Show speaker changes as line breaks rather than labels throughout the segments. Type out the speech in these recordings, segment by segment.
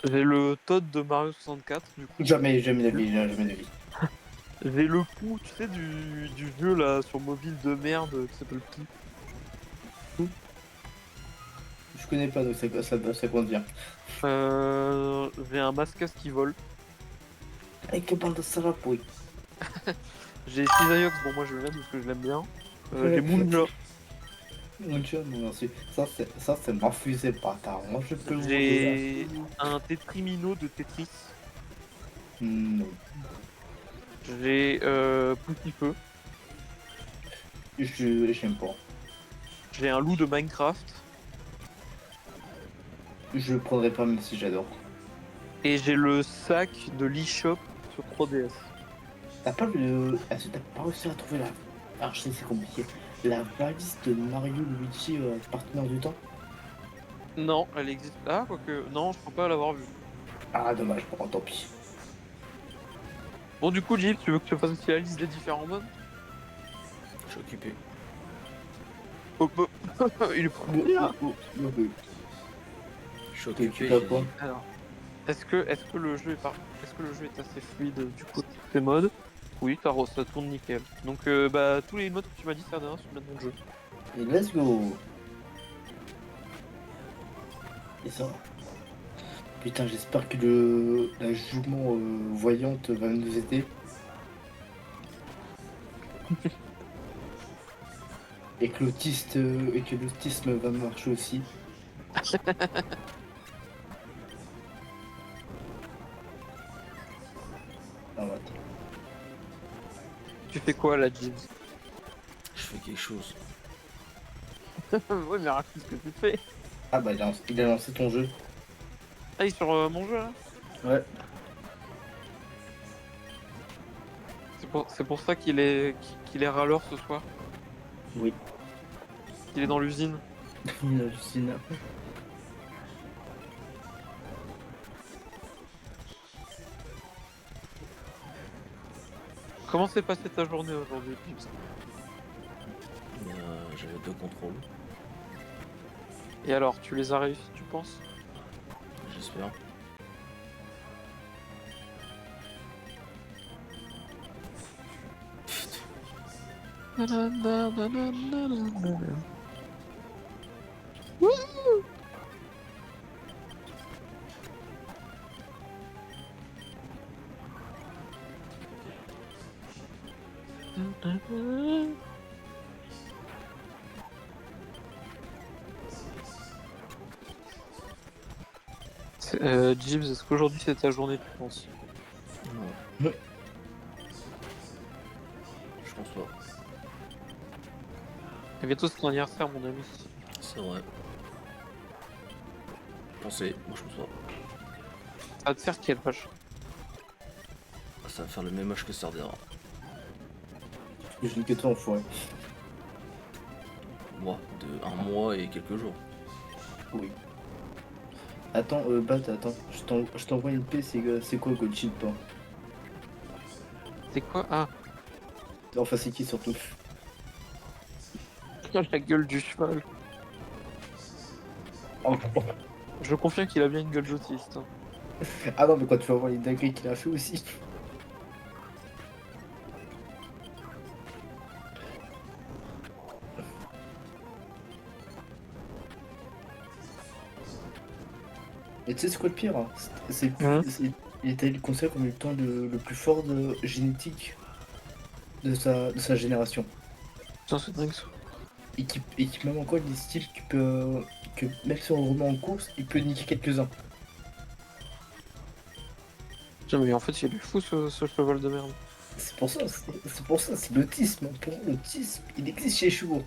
J'ai le Todd de Mario 64, du coup.
Jamais de vie, jamais de vie.
J'ai le pouls, tu sais, du jeu là sur mobile de merde qui s'appelle Pou.
Je connais pas, donc ça compte bien.
J'ai un masque qui vole.
Et que parle de salope, oui.
J'ai Cisaiox, bon moi je vais le mettre parce que je l'aime bien. J'ai Moonja.
Mon Dieu, non, merci. Ça, c'est ma fusée, bâtard. Moi, je peux voler là.
J'ai un Tetrimino de Tetris.
Non.
J'ai Poussifeu.
J'aime pas.
J'ai un loup de Minecraft.
Je le prendrai pas, même si j'adore.
Et j'ai le sac de l'eShop sur 3DS.
T'as pas le. Est-ce que t'as pas réussi à trouver la. Alors, je sais, c'est compliqué. La valise de Mario Luigi, partenaire du temps?
Non, elle existe. Ah, quoique. Non, je crois pas l'avoir vue.
Ah, dommage, bon, tant pis.
Bon, du coup, Jeep, tu veux que je te fasse aussi la liste des différents modes?
Je suis occupé.
Oh, bah, il est premier là.
Je suis
Tu
occupé,
fais
j'ai
quoi?
dit.
Alors, est-ce que le jeu est-ce que le jeu est assez fluide du coup ces modes? Oui, ça tourne nickel. Donc, bah, tous les modes que tu m'as dit, ça se mettent dans le jeu.
Et let's go! Et ça. Putain, j'espère que la jument voyante va nous aider. Et que l'autisme va marcher aussi. Ah, ouais.
Tu fais quoi là, Jeeves?
Je fais quelque chose.
Ouais, mais raconte ce que tu fais.
Ah bah il a lancé ton jeu.
Ah, il est sur mon jeu là?
Ouais.
C'est pour ça qu'il est râleur ce soir.
Oui.
Qu'il est dans l'usine.
Il hallucine.
Comment s'est passée ta journée aujourd'hui, Jeeves?
J'avais 2 contrôles,
Et alors, tu les as réussis, tu penses?
j'espère.
Jeeves, est-ce qu'aujourd'hui c'est ta journée, tu penses?
Non.
Ouais.
Je pense pas.
Et bientôt c'est ton anniversaire, mon ami.
C'est vrai. Pensez, moi je pense pas.
Ça va te faire quelle vache?
Ça va faire le même âge que Sardera.
Je dis que toi, enfoiré.
Moi, de 1 mois et quelques jours.
Oui. Attends, attends. Je t'envoie une paix, c'est quoi Gold toi?
C'est quoi? Ah,
Enfin, c'est qui surtout?
la gueule du cheval.
Oh.
Je confirme qu'il a bien une gueule d'autiste. Hein.
Ah non, mais quand tu vas voir les dingueries qu'il a fait aussi. Et tu sais, c'est quoi le pire, hein?
Hein.
Il était le conseil comme étant le plus fort de génétique de sa génération.
Putain, c'est dingue ça.
Et qui même encore des styles que même si on le remet en course, il peut niquer quelques-uns.
Putain, mais en fait, il est fou ce cheval de merde.
C'est l'autisme. Pour moi, l'autisme, il existe chez Chou.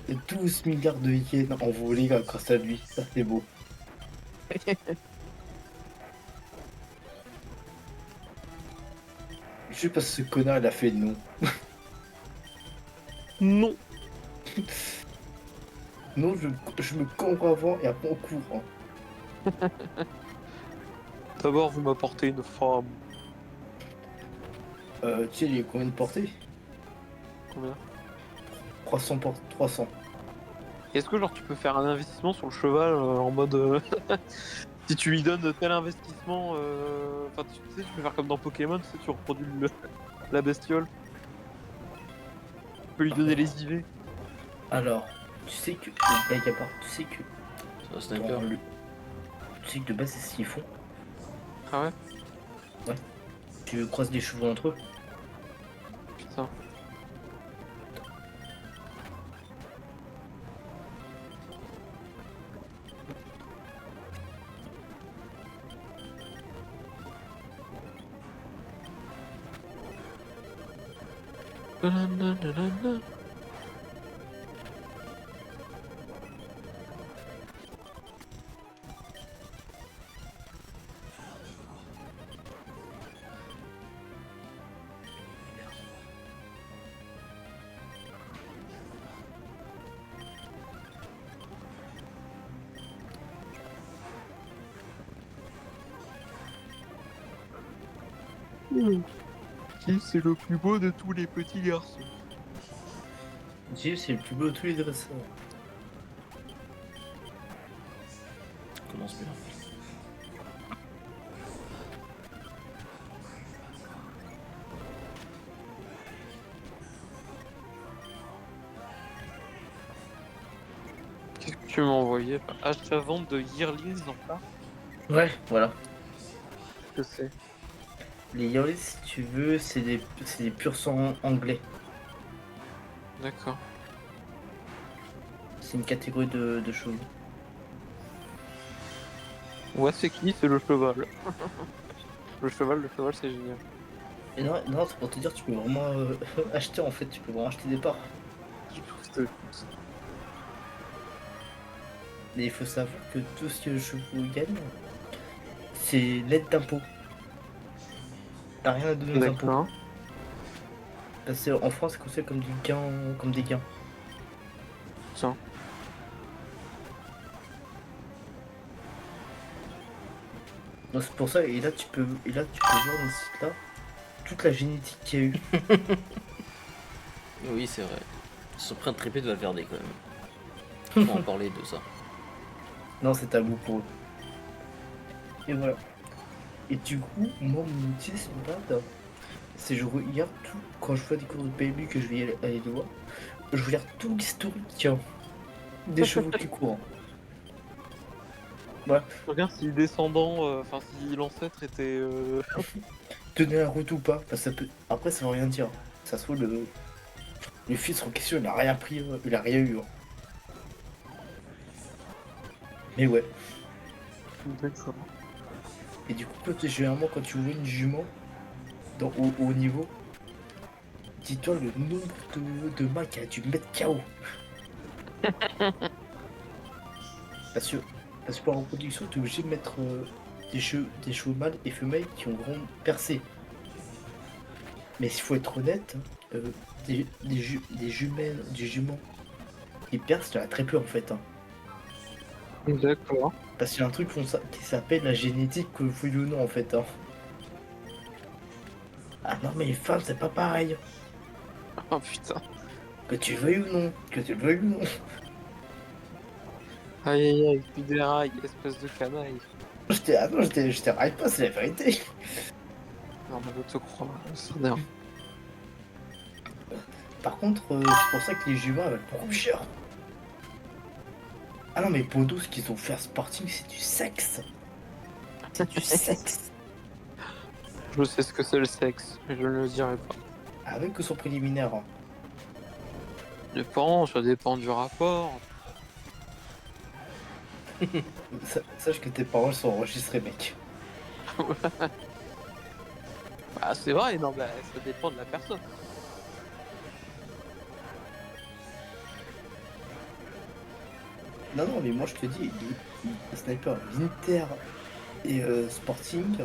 Et 12 milliards de yens envolés grâce à lui. Ça, c'est beau. Juste parce que ce connard, il a fait non.
Non.
Non, je me cours avant et après on court. Hein.
D'abord, vous m'apportez une femme.
Tu sais, il y a combien de portées?
combien?
300 pour 300.
Est-ce que genre tu peux faire un investissement sur le cheval en mode si tu lui donnes tel investissement, enfin tu sais, tu peux faire comme dans Pokémon, tu sais, tu reproduis la bestiole, tu peux lui donner les IV.
Alors, tu sais que. Blague à part, tu sais que.
C'est un sniper.
Tu sais que de base, c'est ce qu'ils font.
Ah ouais?
Tu croises des chevaux entre eux.
Putain. Nananana. Qui c'est le plus beau de tous les petits garçons?
Jeeves, c'est le plus beau de tous les dresseurs.
Commence bien.
Qu'est-ce que tu m'as envoyé? Achat-vente de Yearlings en part?
Ouais, voilà.
Qu'est-ce que c'est?
Les Yearlings, si tu veux, c'est des purs sang anglais.
D'accord.
C'est une catégorie de chevaux.
Ouais, c'est qui? C'est le cheval. Le cheval, c'est génial.
Et non, non, c'est pour te dire, tu peux vraiment acheter en fait, tu peux vraiment acheter des parts. Mais il faut savoir que tout ce que le chevaux gagne, c'est l'aide d'impôt. T'as rien à donner aux impôts.
D'accord.
Parce qu'en France, c'est considéré comme comme des gains.
Tiens.
Donc c'est pour ça, et là tu peux voir dans ce site là toute la génétique qu'il y a eu.
Oui, c'est vrai. Ils sont prêts à triper de Valverde quand même. Faut en parler de ça.
Non, c'est tabou pour eux. Et voilà. Et du coup, moi mon outil c'est c'est je regarde tout, quand je fais des cours de PMU que je vais aller les voir, je regarde tout l'historique des chevaux qui courent.
Regarde si le descendant, enfin si l'ancêtre était.
Tenez la route ou pas, parce que ça peut. Après ça veut rien dire. Ça se trouve le fils en question il a rien pris, il a rien eu. Hein. Mais ouais.
D'accord.
Et du coup, généralement, quand tu vois une jument au haut niveau, dis-toi le nombre de mains qui a dû mettre KO. Parce que, parce que pour la reproduction, tu es obligé de mettre des chevaux mâles et femelles qui ont vraiment percé. Mais s'il faut être honnête, des juments qui percent, il y en a très peu en fait. Hein.
D'accord.
Parce qu'il y a un truc qui s'appelle la génétique, que vous ou non en fait. Hein. Ah non, mais les femmes, c'est pas pareil.
Oh putain.
Que tu veuilles ou non. Que tu le veuilles ou non.
Aïe aïe aïe, tu dérailles, espèce de canaille.
Je t'arrête pas, c'est la vérité.
Non, mais je te crois, c'est rien.
Par contre, c'est pour ça que les juments valent beaucoup plus cher. Ah non, mais Podo, ce qu'ils ont fait à Sporting, c'est du sexe. C'est du sexe.
Je sais ce que c'est le sexe, mais je ne le dirai pas.
Avec son préliminaire. Hein.
Ça dépend du rapport.
Sache que tes paroles sont enregistrées, mec.
Bah, c'est vrai, non, bah, ça dépend de la personne.
Non, non, mais moi je te dis, les snipers, l'Inter et Sporting,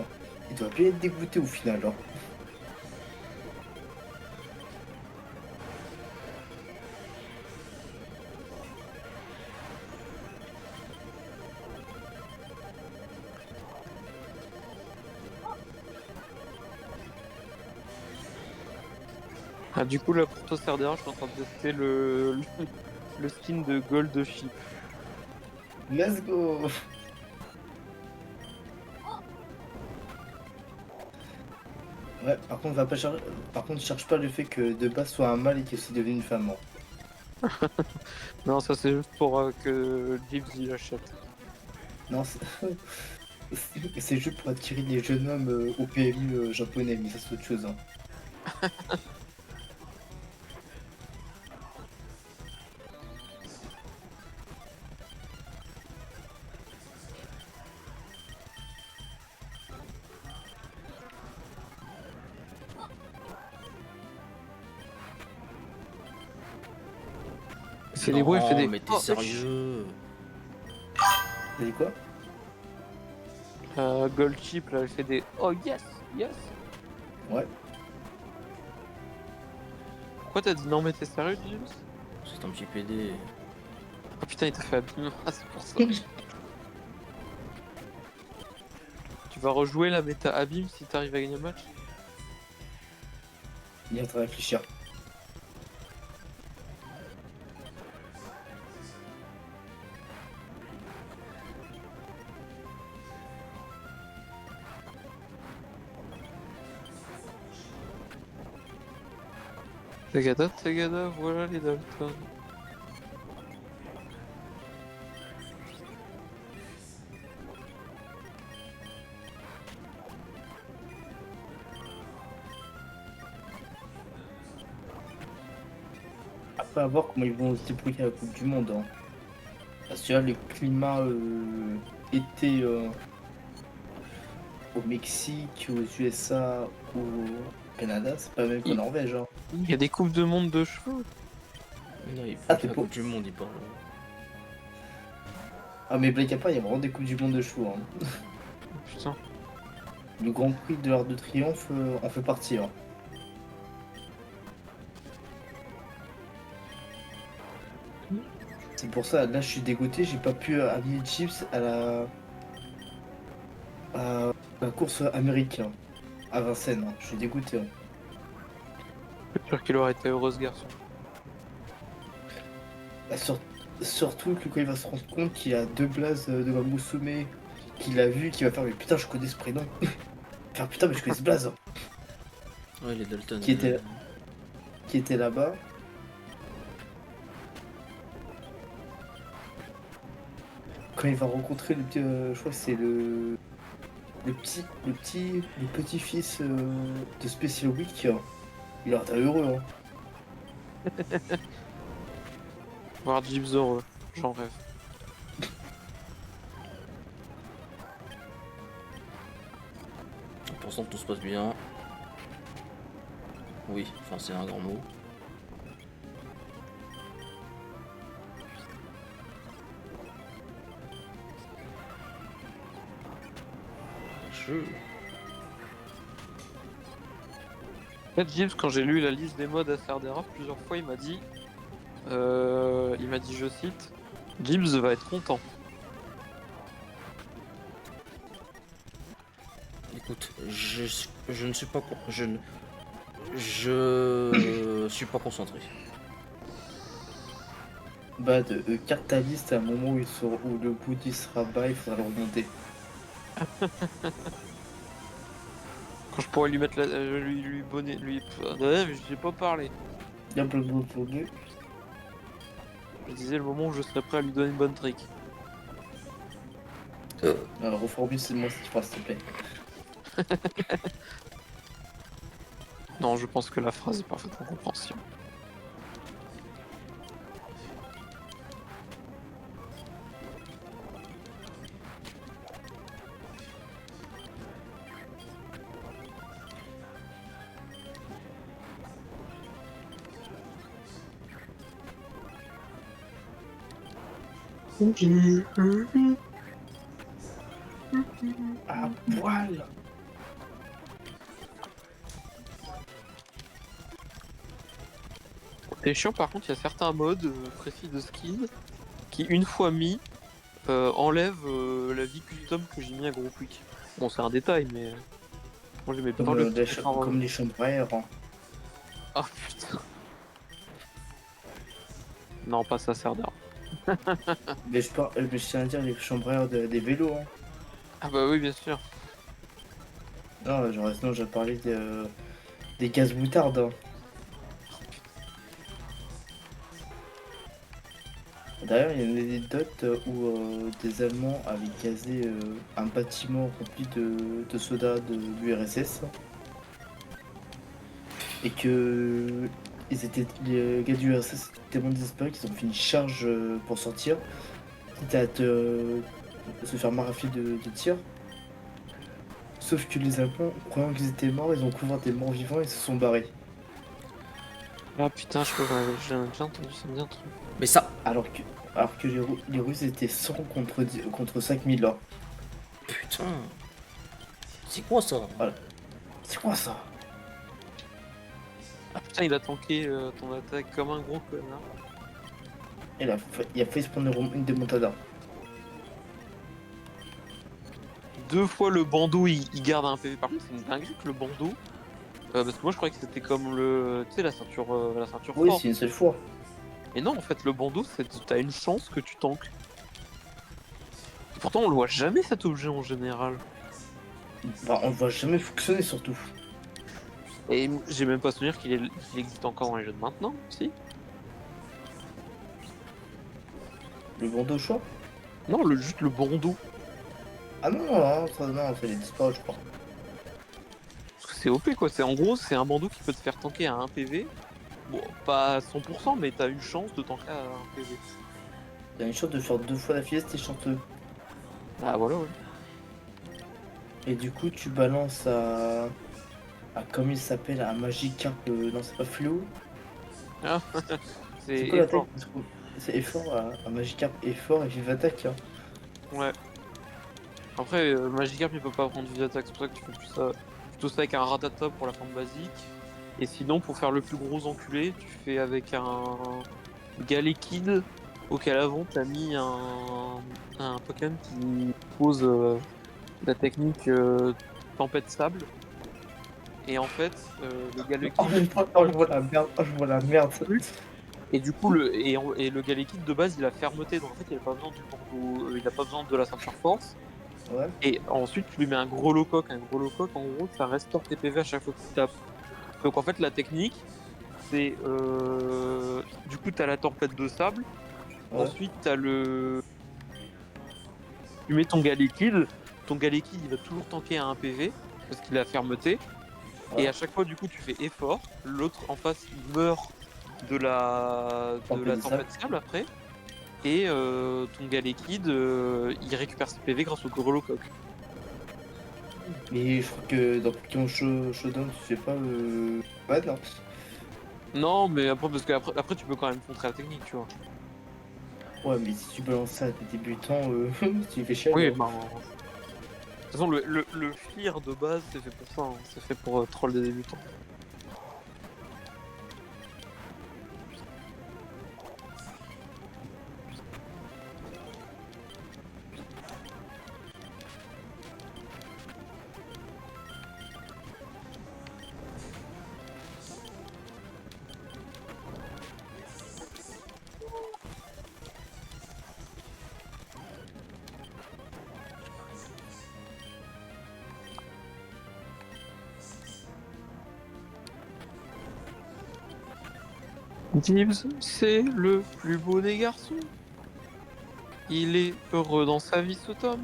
ils doivent bien être dégoûtés au final. Hein.
Ah, du coup, là, pour toi, Serdera, je suis en train de tester le skin de Gold Ship.
Let's go. Ouais, par contre, va pas cher- par contre, cherche pas le fait que de base soit un mâle et qu'il soit devenu une femme, hein.
Non, ça, c'est juste pour que Jeeves il achète.
Non, c'est c'est juste pour attirer des jeunes hommes au PMU japonais, mais ça c'est autre chose, hein.
C'est les bruits, il fait
Non,
des.
mais t'es
Oh,
sérieux?
T'as dit quoi?
Gold Chip, là, il fait des. Oh yes, yes.
Ouais.
Pourquoi t'as dit non, mais t'es sérieux, James?
C'est un petit PD.
Oh putain, il t'a fait abîmer. Ah, c'est pour ça. Tu vas rejouer la méta abîme si t'arrives à gagner le match?
Il est en train de réfléchir.
Tagada, voilà les Dalton.
Après, à voir comment ils vont se débrouiller à la Coupe du Monde, hein. Parce que là, le climat été au Mexique, aux USA, au Canada, c'est pas le même qu'en Norvège, hein.
Il y a des coupes de monde de cheveux.
Non, il
Ah,
faut
t'es
la
pour-
Coupe du Monde, il parle.
Ah, mais blague à part, il y a vraiment des Coupes du Monde de chevaux, hein.
Putain.
Le Grand Prix de l'Arc de Triomphe en fait partie, hein. C'est pour ça, là, je suis dégoûté, j'ai pas pu amener Chips à la course américaine à Vincennes, hein. Je suis dégoûté, hein.
Je suis sûr qu'il aurait été heureux ce garçon.
Bah, surtout que quand il va se rendre compte qu'il a deux blazes de Musume, qu'il a vu, qu'il va faire mais putain je connais ce prénom. Faire putain mais je connais ce blaze, hein,
Ouais, les Dalton.
qui était là-bas. Quand il va rencontrer le petit, je crois que c'est le petit-fils de Special Week, hein. Il aura été heureux, hein.
Voir Jeeves heureux, j'en rêve.
Pour l'instant, tout se passe bien. Oui, enfin, c'est un grand mot. Je...
En fait, Jeeves, quand j'ai lu la liste des modes à Serdera, plusieurs fois il m'a dit, je cite, Jeeves va être content.
Écoute, je ne suis pas je suis pas concentré.
Bah de carte ta liste à un moment où le bouddhiste sera bas, il faudra le remonter.
Quand je pourrais lui mettre lui bonner, lui. Ouais, mais j'ai pas parlé.
Bien plein de aujourd'hui.
Je disais le moment où je serais prêt à lui donner une bonne trick.
Alors reformule-moi cette phrase s'il te plaît.
Non, je pense que la phrase est parfaitement compréhensible.
Ah poil.
C'est chiant, par contre, il y a certains modes précis de skin qui, une fois mis, enlèvent la vie custom que j'ai mis à Group Week. Bon, c'est un détail, mais moi j'aimais pas le petit effort.
Comme les chambres à air, hein.
Oh putain. Non, pas ça, Serdar.
Mais je tiens à dire les chambres à air des vélos. Hein.
Ah bah oui, bien sûr.
Non, genre, sinon, j'ai parlé des gaz moutarde. Hein. D'ailleurs, il y a une anecdote où des Allemands avaient gazé un bâtiment rempli de soldats de l'URSS et que les gars du URSS étaient tellement désespérés qu'ils ont fait une charge pour sortir, quitte à se faire marafler de tirs. Sauf que les Allemands, croyant qu'ils étaient morts, ils ont couvert des morts vivants et se sont barrés.
Ah putain, je crois que j'ai déjà entendu ça me dit un truc.
Mais ça.
Alors que les Russes étaient 100 contre 5000 là.
Putain. C'est quoi ça?
Voilà. C'est quoi ça?
Ah putain, il a tanké ton attaque comme un gros connard.
Il a failli se prendre une démontada.
2 fois le bandeau, il garde un PV. Par contre, c'est une dinguerie que le bandeau. Parce que moi, je croyais que c'était comme le, tu sais, la ceinture
Oui,
forte.
c'est une seule fois.
Et non, en fait, le bandeau, t'as une chance que tu tankes. Et pourtant, on le voit jamais cet objet en général.
Bah, on le voit jamais fonctionner surtout.
Et j'ai même pas souvenir qu'il existe encore dans les jeux de maintenant, si.
Le bandeau au choix?
Non, juste le bandeau.
Ah non, non, non, ça il est disparu, je crois.
Parce que c'est OP quoi. En gros, c'est un bandeau qui peut te faire tanker à 1 PV. Bon, pas à 100%, mais t'as une chance de tanker à 1 PV.
Il y a une chance de faire 2 fois la fiesta, t'es chanceux.
Ah voilà, ouais.
Et du coup, tu balances à comme il s'appelle, à Magikarp. Non, c'est pas Fléau.
Ah,
C'est
c'est
quoi l'attaque?
effort.
C'est effort à Magikarp, effort et vive attaque. Hein.
Ouais. Après, Magikarp il peut pas prendre vive attaque, c'est pour ça que tu fais plutôt ça avec un Rattata pour la forme basique. Et sinon, pour faire le plus gros enculé, tu fais avec un Galekid auquel avant t'as mis un Pokémon qui pose la technique tempête sable. Et en fait, le
Oh,
Galekid.
je vois la merde, oh, je vois la merde.
Et du coup, le Galekid de base, il a fermeté, donc en fait, il a pas besoin du bandeau, il a pas besoin de la ceinture force.
Ouais.
Et ensuite, tu lui mets un gros low-cock. Un gros low-cock, en gros, ça restaure tes PV à chaque fois que tu tapes. Donc en fait, la technique, c'est. Du coup, tu as la tempête de sable.
Ouais.
Ensuite, tu as le. Tu mets ton Galekid. Ton Galekid, il va toujours tanker à 1 PV parce qu'il a fermeté.
Ouais.
Et à chaque fois, du coup, tu fais effort. L'autre en face, il meurt de la
Tempête de
tempête de sable après. Et ton Galekid, il récupère ses PV grâce au gros low-cock.
Mais je crois que dans Pokémon Showdown, tu fais pas bad là.
Non, mais après, parce que après, tu peux quand même contrer la technique, tu vois.
Ouais, mais si tu balances ça à des débutants, tu fais chier.
Oui,
Là.
bah. De toute façon, le FLIR de base, c'est fait pour ça. Hein. C'est fait pour troll des débutants. Gibbs, c'est le plus beau des garçons. Il est heureux dans sa vie, ce Tom.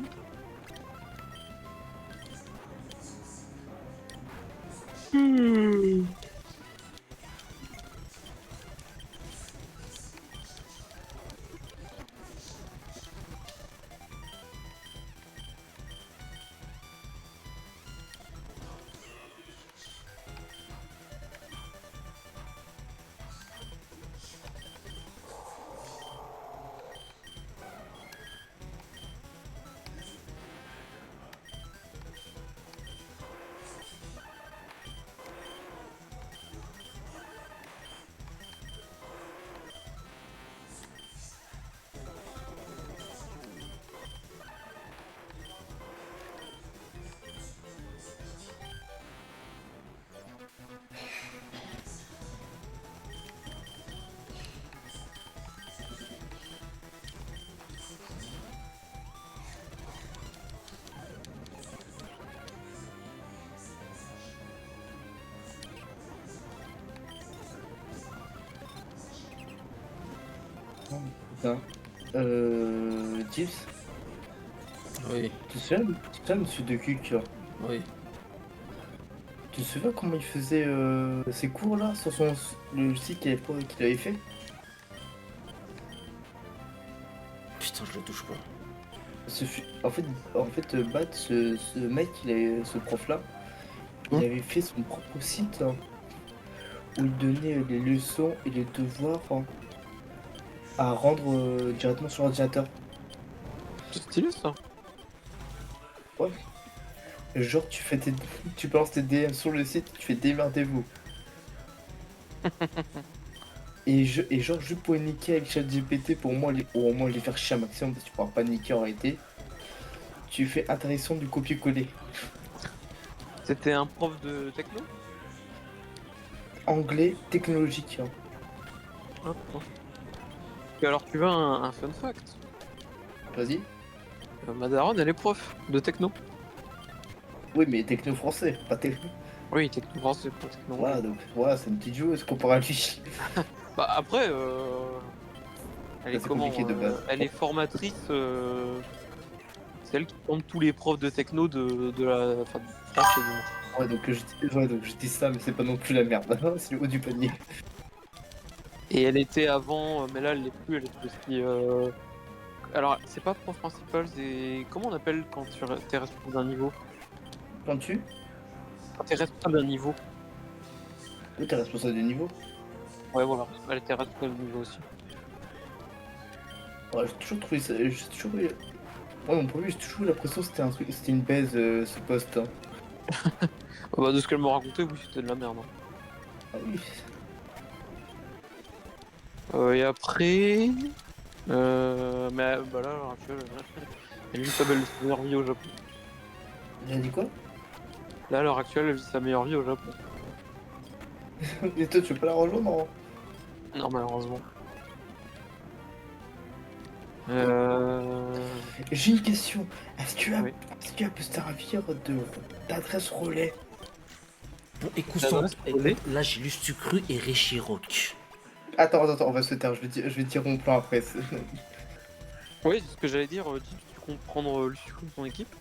Putain. Gibbs,
Oui,
tu te souviens, monsieur de Cuc,
oui.
tu te souviens comment il faisait ses cours là sur le site qu'il avait fait?
Putain, je le touche pas.
En fait, Bat, ce mec, ce prof-là, il avait fait son propre site hein, où il donnait les leçons et les devoirs hein, à rendre directement sur l'ordinateur.
C'est stylé ça.
Genre, tu balances tes DM sur le site, tu fais démerdez-vous. Et genre, juste pour niquer avec ChatGPT, pour moi, ou au moins les faire chier un maximum, parce que tu pourras pas niquer en réalité, tu fais intéressant du copier-coller.
C'était un prof de techno?
Anglais technologique. Hein.
Ah, bon. Et alors tu veux un fun fact?
Vas-y.
Ma daronne elle est prof de techno.
Oui, mais techno français, pas techno.
Oui, techno français, pas techno.
Voilà, donc voilà, c'est une petite joueuse comparé à lui.
Bah après, elle est
C'est
comment
compliqué de base.
elle est formatrice, c'est elle qui forme tous les profs de techno de la, enfin, de France et du monde.
Ouais, donc je dis ça, mais c'est pas non plus la merde. C'est le haut du panier.
Et elle était avant, mais là elle l'est plus, elle est aussi. Alors c'est pas prof principal, c'est comment on appelle quand t'es responsable d'un niveau?
Quand tu
Quand t'es responsable d'un niveau.
Oui, t'es responsable du niveau.
Ouais voilà, elle était responsable d'un niveau aussi.
Ouais, j'ai toujours trouvé ça. J'ai toujours eu. Ouais, mon premier, j'ai toujours eu l'impression que c'était une baise ce poste. Hein.
Bah de ce qu'elle m'a raconté, oui c'était de la merde. Hein.
Ah oui.
Et après, mais bah là, à l'heure actuelle, elle vit sa belle meilleure vie au Japon.
J'ai dit quoi?
Là, à l'heure actuelle, elle vit sa meilleure vie au Japon.
Et toi, tu veux pas la rejoindre? Non.
Non, malheureusement. Euh...
J'ai une question.
Oui.
Est-ce que tu peux se servir d'adresse relais?
Bon, écoute,
L'adresse relais.
là j'ai Lustucru et Réchiroc.
Attends, on va se taire. Je vais dire mon plan après.
Oui, c'est ce que j'allais dire. Dis, tu comptes prendre le sucre de ton équipe?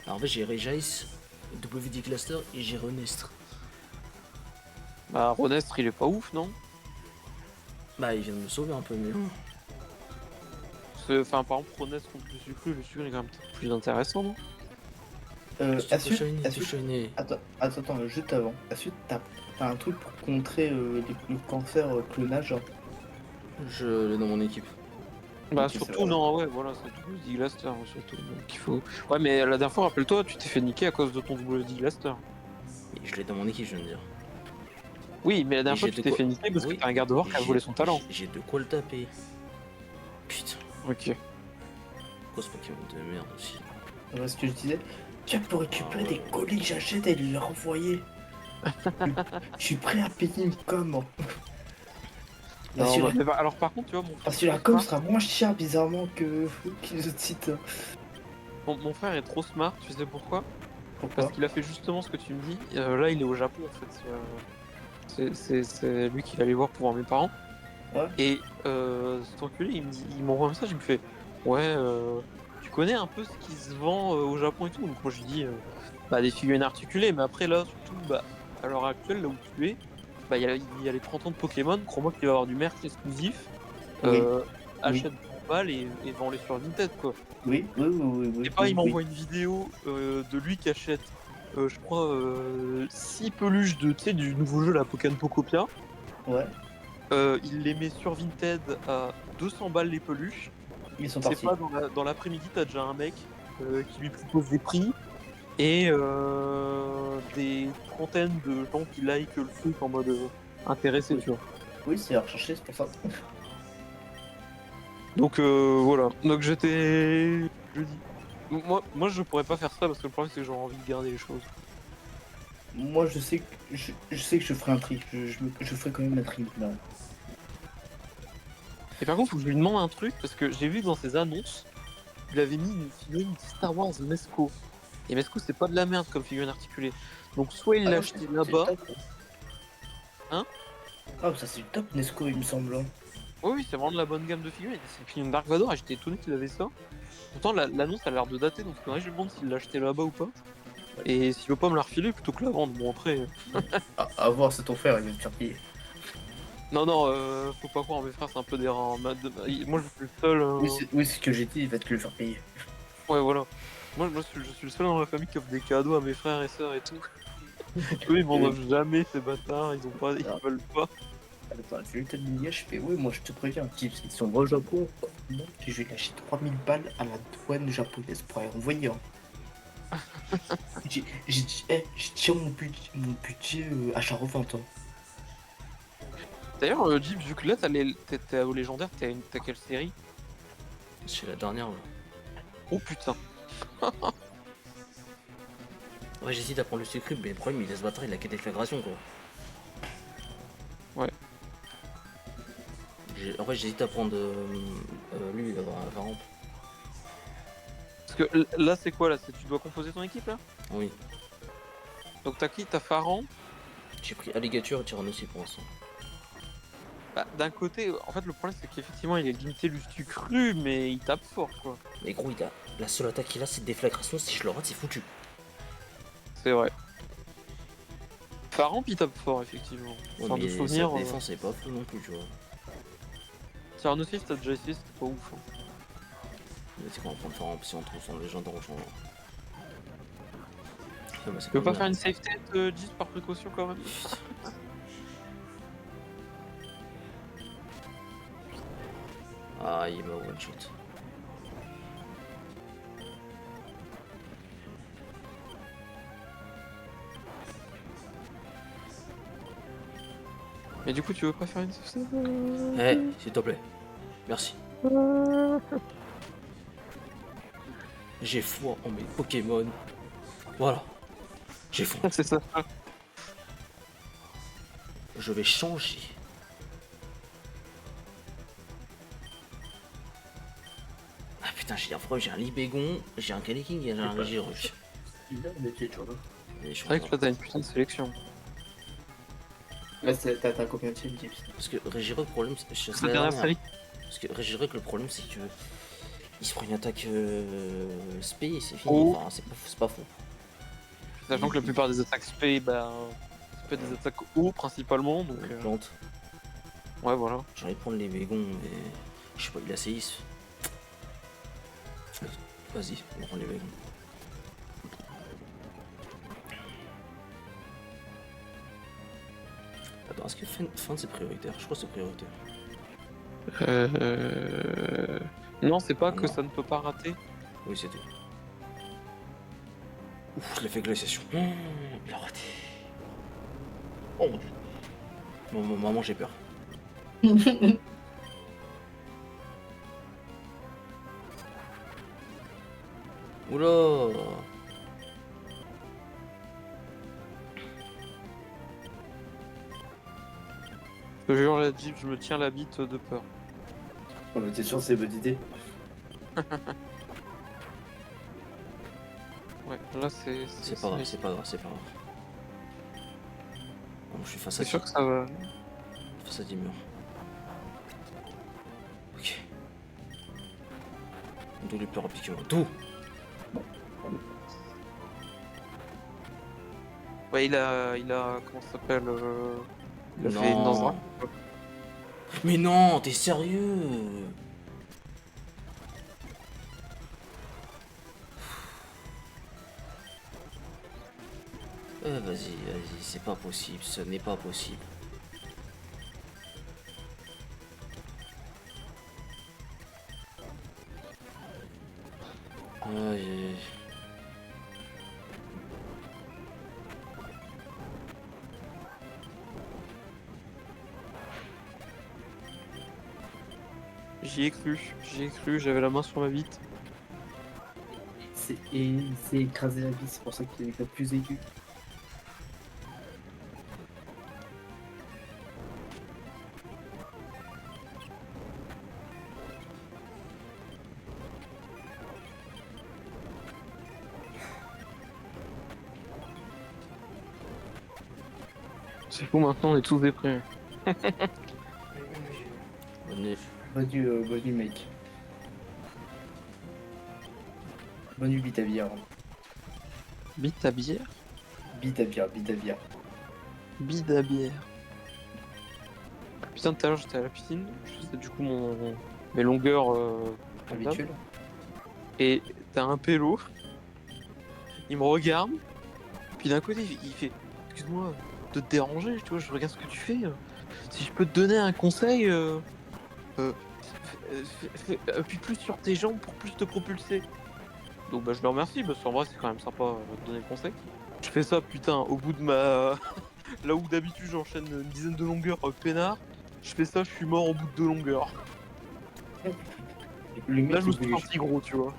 Alors en fait, j'ai Regice, WD Cluster et j'ai Renestre.
Bah, Ronestre, il est pas ouf, non?
Bah, il vient de me sauver un peu, mais.
Enfin, par exemple, Ronestre contre le sucre, il est quand même peut-être plus intéressant, non?
Shiny.
Attends, juste avant. Est-ce que t'as un truc pour contrer le cancer clonage? Hein.
Je l'ai dans mon équipe.
Bah,
Ok, c'est
surtout,
vrai.
non, ouais, voilà, c'est WD Glaster, surtout. Donc, il faut. Ouais, mais la dernière fois, rappelle-toi, tu t'es fait niquer à cause de ton WD Glaster.
Et je l'ai dans mon équipe, je viens de dire.
Oui, mais la dernière
Et
fois,
j'ai
tu
de
t'es
quoi-
fait niquer parce
Oui,
que t'as un garde-voir qui a volé son talent.
J'ai de quoi le taper. Putain,
Ok.
grosse Pokémon de merde aussi.
Voilà ce que je disais. Tu peux récupérer
Ah ouais.
des colis que j'achète et les renvoyer. Je suis prêt à payer une com. Hein. Parce,
Non,
que
bah,
la...
alors, par contre, tu vois,
parce que la com sera moins chère bizarrement que les autres sites.
mon frère est trop smart, tu sais pourquoi?
Pourquoi?
Parce qu'il a fait justement ce que tu me dis. Là, il est au Japon, en fait. C'est lui qui va aller voir pour voir mes parents.
Ouais.
Et cet enculé, il m'envoie un message, il me fait ouais, tu connais un peu ce qui se vend au Japon et tout. Donc moi je lui dis bah des figurines articulées, mais après là surtout bah à l'heure actuelle là où tu es, bah il y a les 30 ans de Pokémon, crois-moi qu'il va y avoir du merch exclusif.
Oui.
Achète 10 balles et vend-les sur Vinted quoi.
Oui.
Et pas il
Oui.
m'envoie une vidéo de lui qui achète je crois 6 peluches de tu sais du nouveau jeu la Pokémon Pocopia.
Ouais.
Il les met sur Vinted à 200 balles les peluches.
Ils sont
C'est
partis.
pas dans l'après-midi, t'as déjà un mec qui lui propose des prix et des trentaines de gens qui like le truc en mode intéressé, tu vois.
Oui, c'est à rechercher, c'est pour ça.
Donc voilà. Donc j'étais. Je dis. Moi je pourrais pas faire ça parce que le problème c'est que j'aurais envie de garder les choses.
Moi, je sais que je ferai un tri. Je ferai quand même un tri. Là.
Et par contre, faut que je lui demande un truc parce que j'ai vu que dans ses annonces, il avait mis une figurine Star Wars Mesco. Et Mesco, c'est pas de la merde comme figurine articulée. Donc soit il l'a acheté là-bas. Hein?
Ah, ça c'est le top Nesco, il me semble. Hein.
Oui, c'est vraiment de la bonne gamme de figurines. C'est le Pinion Dark Vador et j'étais étonné qu'il avait ça. Pourtant, l'annonce a l'air de dater, donc faudrait que je lui demande s'il l'a acheté là-bas ou pas. Et s'il veut pas me la refiler plutôt que la vendre. Bon, après.
À voir, c'est ton frère, il va te faire payer.
Non, non, faut pas croire, mes frères, c'est un peu des rats. Hein. Moi, je suis le seul.
Oui, c'est ce que j'ai dit, il va te le faire payer.
Ouais, voilà. Moi je suis le seul dans la famille qui offre des cadeaux à mes frères et sœurs et tout. Eux, ils m'en offrent jamais, ces bâtards. Ils
Ah.
veulent pas.
Attends, je vais te dire, je fais, oui, moi je te préviens, ils sont au Japon, non, je vais lâcher 3000 balles à la douane japonaise pour aller envoyer. Hein. J'ai dit, je tiens mon budget achat-revente. Hein.
D'ailleurs, Jeep, vu que là, t'es au légendaire, t'as quelle série?
C'est la dernière. Là.
Oh putain.
Ouais, j'hésite à prendre le sucre, mais le problème, il laisse bâtard, il a que déflagration quoi.
Ouais.
En fait, j'hésite à prendre lui, Varant.
Parce que là, c'est quoi là? Tu dois composer ton équipe là?
Oui.
Donc t'as qui? T'as Pharan?
J'ai pris Alligator et Tyrannossi pour l'instant.
Bah, d'un côté, en fait, le problème c'est qu'effectivement, il est limité Lustu cru, mais il tape fort quoi.
Mais gros, la seule attaque qu'il a, c'est déflagration. Si je le rate, c'est foutu.
C'est vrai. Pharan, il tape fort, effectivement.
Ouais,
Enfin, de
mais
souvenir.
sa défense, c'est pas fou non plus, tu vois.
Tyrannosis, t'as déjà essayé, c'était pas ouf. Hein.
Mais c'est quoi, on prend le Pharaon, si on trouve son légendaire, on change. Ah, bah,
Tu peux pas faire une safe tête, juste par précaution quand même?
Ah, il m'a one shot.
Mais du coup, tu veux pas faire une safe tête?
Eh, s'il te plaît. Merci. J'ai foi en mes Pokémon. Voilà. J'ai foi.
C'est ça.
Je vais changer. Ah putain, j'ai un problème, j'ai un Libégon, j'ai un Kaleking et j'ai un Régiruc.
Il a un métier, tu vois.
C'est vrai que là, t'as une putain de sélection.
Là, t'as combien de teams,
Parce que Régiruc, le problème, c'est
C'est la dernière série.
Parce que Régiruc, le problème, c'est que il se prend une attaque spé et c'est fini.
Oh.
Enfin, c'est pas faux.
Sachant que la plupart des attaques spé, bah, c'est pas des attaques haut principalement, donc.
Plante.
Ouais, voilà.
J'ai envie de prendre les Végons, mais je sais pas, il a séis. Vas-y, on va prendre les Végons. Attends, est-ce que fin c'est prioritaire? Je crois que c'est prioritaire.
Non, c'est pas
Non.
que ça ne peut pas rater.
Oui, c'est tout. Ouf, je l'ai fait glaciation. Il a raté. Oh mon dieu. Maman, j'ai peur. Oula.
Je te jure, la Jeep, je me tiens la bite de peur.
On était sûr, c'est une bonne idée.
Ouais, là, c'est.
C'est pas grave, c'est pas grave, c'est pas grave. Bon, je suis face à
C'est sûr que ça va.
face à 10 murs. Ok. D'où les peurs appliquées. D'où?
Ouais, il a. Comment ça s'appelle Il a fait une danse drague.
Mais non, t'es sérieux? Vas-y, c'est pas possible, ce n'est pas possible. Aïe.
J'y ai cru, j'avais la main sur ma bite.
C'est écrasé la vie, c'est pour ça qu'il est le plus aigu.
C'est fou, maintenant on est tous déprimés.
Bonne nuit, mec. Bonne nuit, bite à bière.
Bite à bière.
Bite à bière, bite à bière.
Bide à bière. Putain, tout à l'heure j'étais à la piscine, je faisais du coup mes longueurs
Habituel.
et t'as un pélo, il me regarde, puis d'un côté il fait excuse-moi de te déranger, tu vois, je regarde ce que tu fais. Si je peux te donner un conseil, euh, appuie plus sur tes jambes pour plus te propulser. Donc bah je le remercie, parce qu'en vrai c'est quand même sympa de donner le conseil. Je fais ça putain au bout de ma. Là où d'habitude j'enchaîne une dizaine de longueurs peinard, je fais ça, je suis mort au bout de 2 longueurs.
Le
Là
mec
je
qui
me suis
voulait.
senti gros, tu vois.